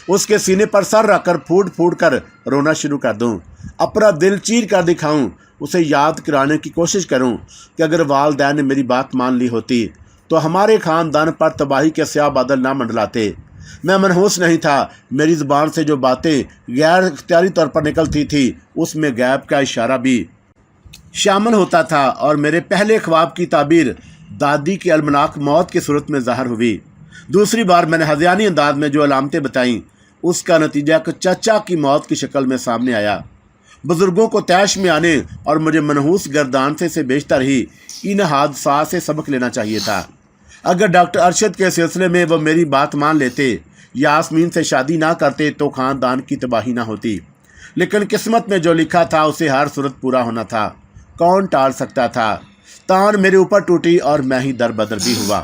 उसके सीने पर सर रखकर फूट फूट कर रोना शुरू कर दूं, अपना दिल चीर कर दिखाऊं, उसे याद कराने की कोशिश करूं कि अगर वालिदैन ने मेरी बात मान ली होती तो हमारे ख़ानदान पर तबाही के स्याह बादल ना मंडलाते। मैं मनहूस नहीं था। मेरी ज़ुबान से जो बातें गैर इख्तियारी तौर पर निकलती थी उसमें गैब का इशारा भी शामिल होता था। और मेरे पहले ख्वाब की ताबीर दादी की अलमनाक मौत की सूरत में ज़ाहिर हुई। दूसरी बार मैंने हज़यानी अंदाज में जो अलामतें बताईं उसका नतीजा एक चचा की मौत की शक्ल में सामने आया। बुज़ुर्गों को तैश में आने और मुझे मनहूस गर्दानसे से बेशतर ही इन हादसा से सबक लेना चाहिए था। अगर डॉक्टर अरशद के सिलसिले में वो मेरी बात मान लेते, यास्मीन से शादी ना करते तो ख़ानदान की तबाही ना होती। लेकिन किस्मत में जो लिखा था उसे हर सूरत पूरा होना था। कौन टाल सकता था? तान मेरे ऊपर टूटी और मैं ही दर बदर भी हुआ।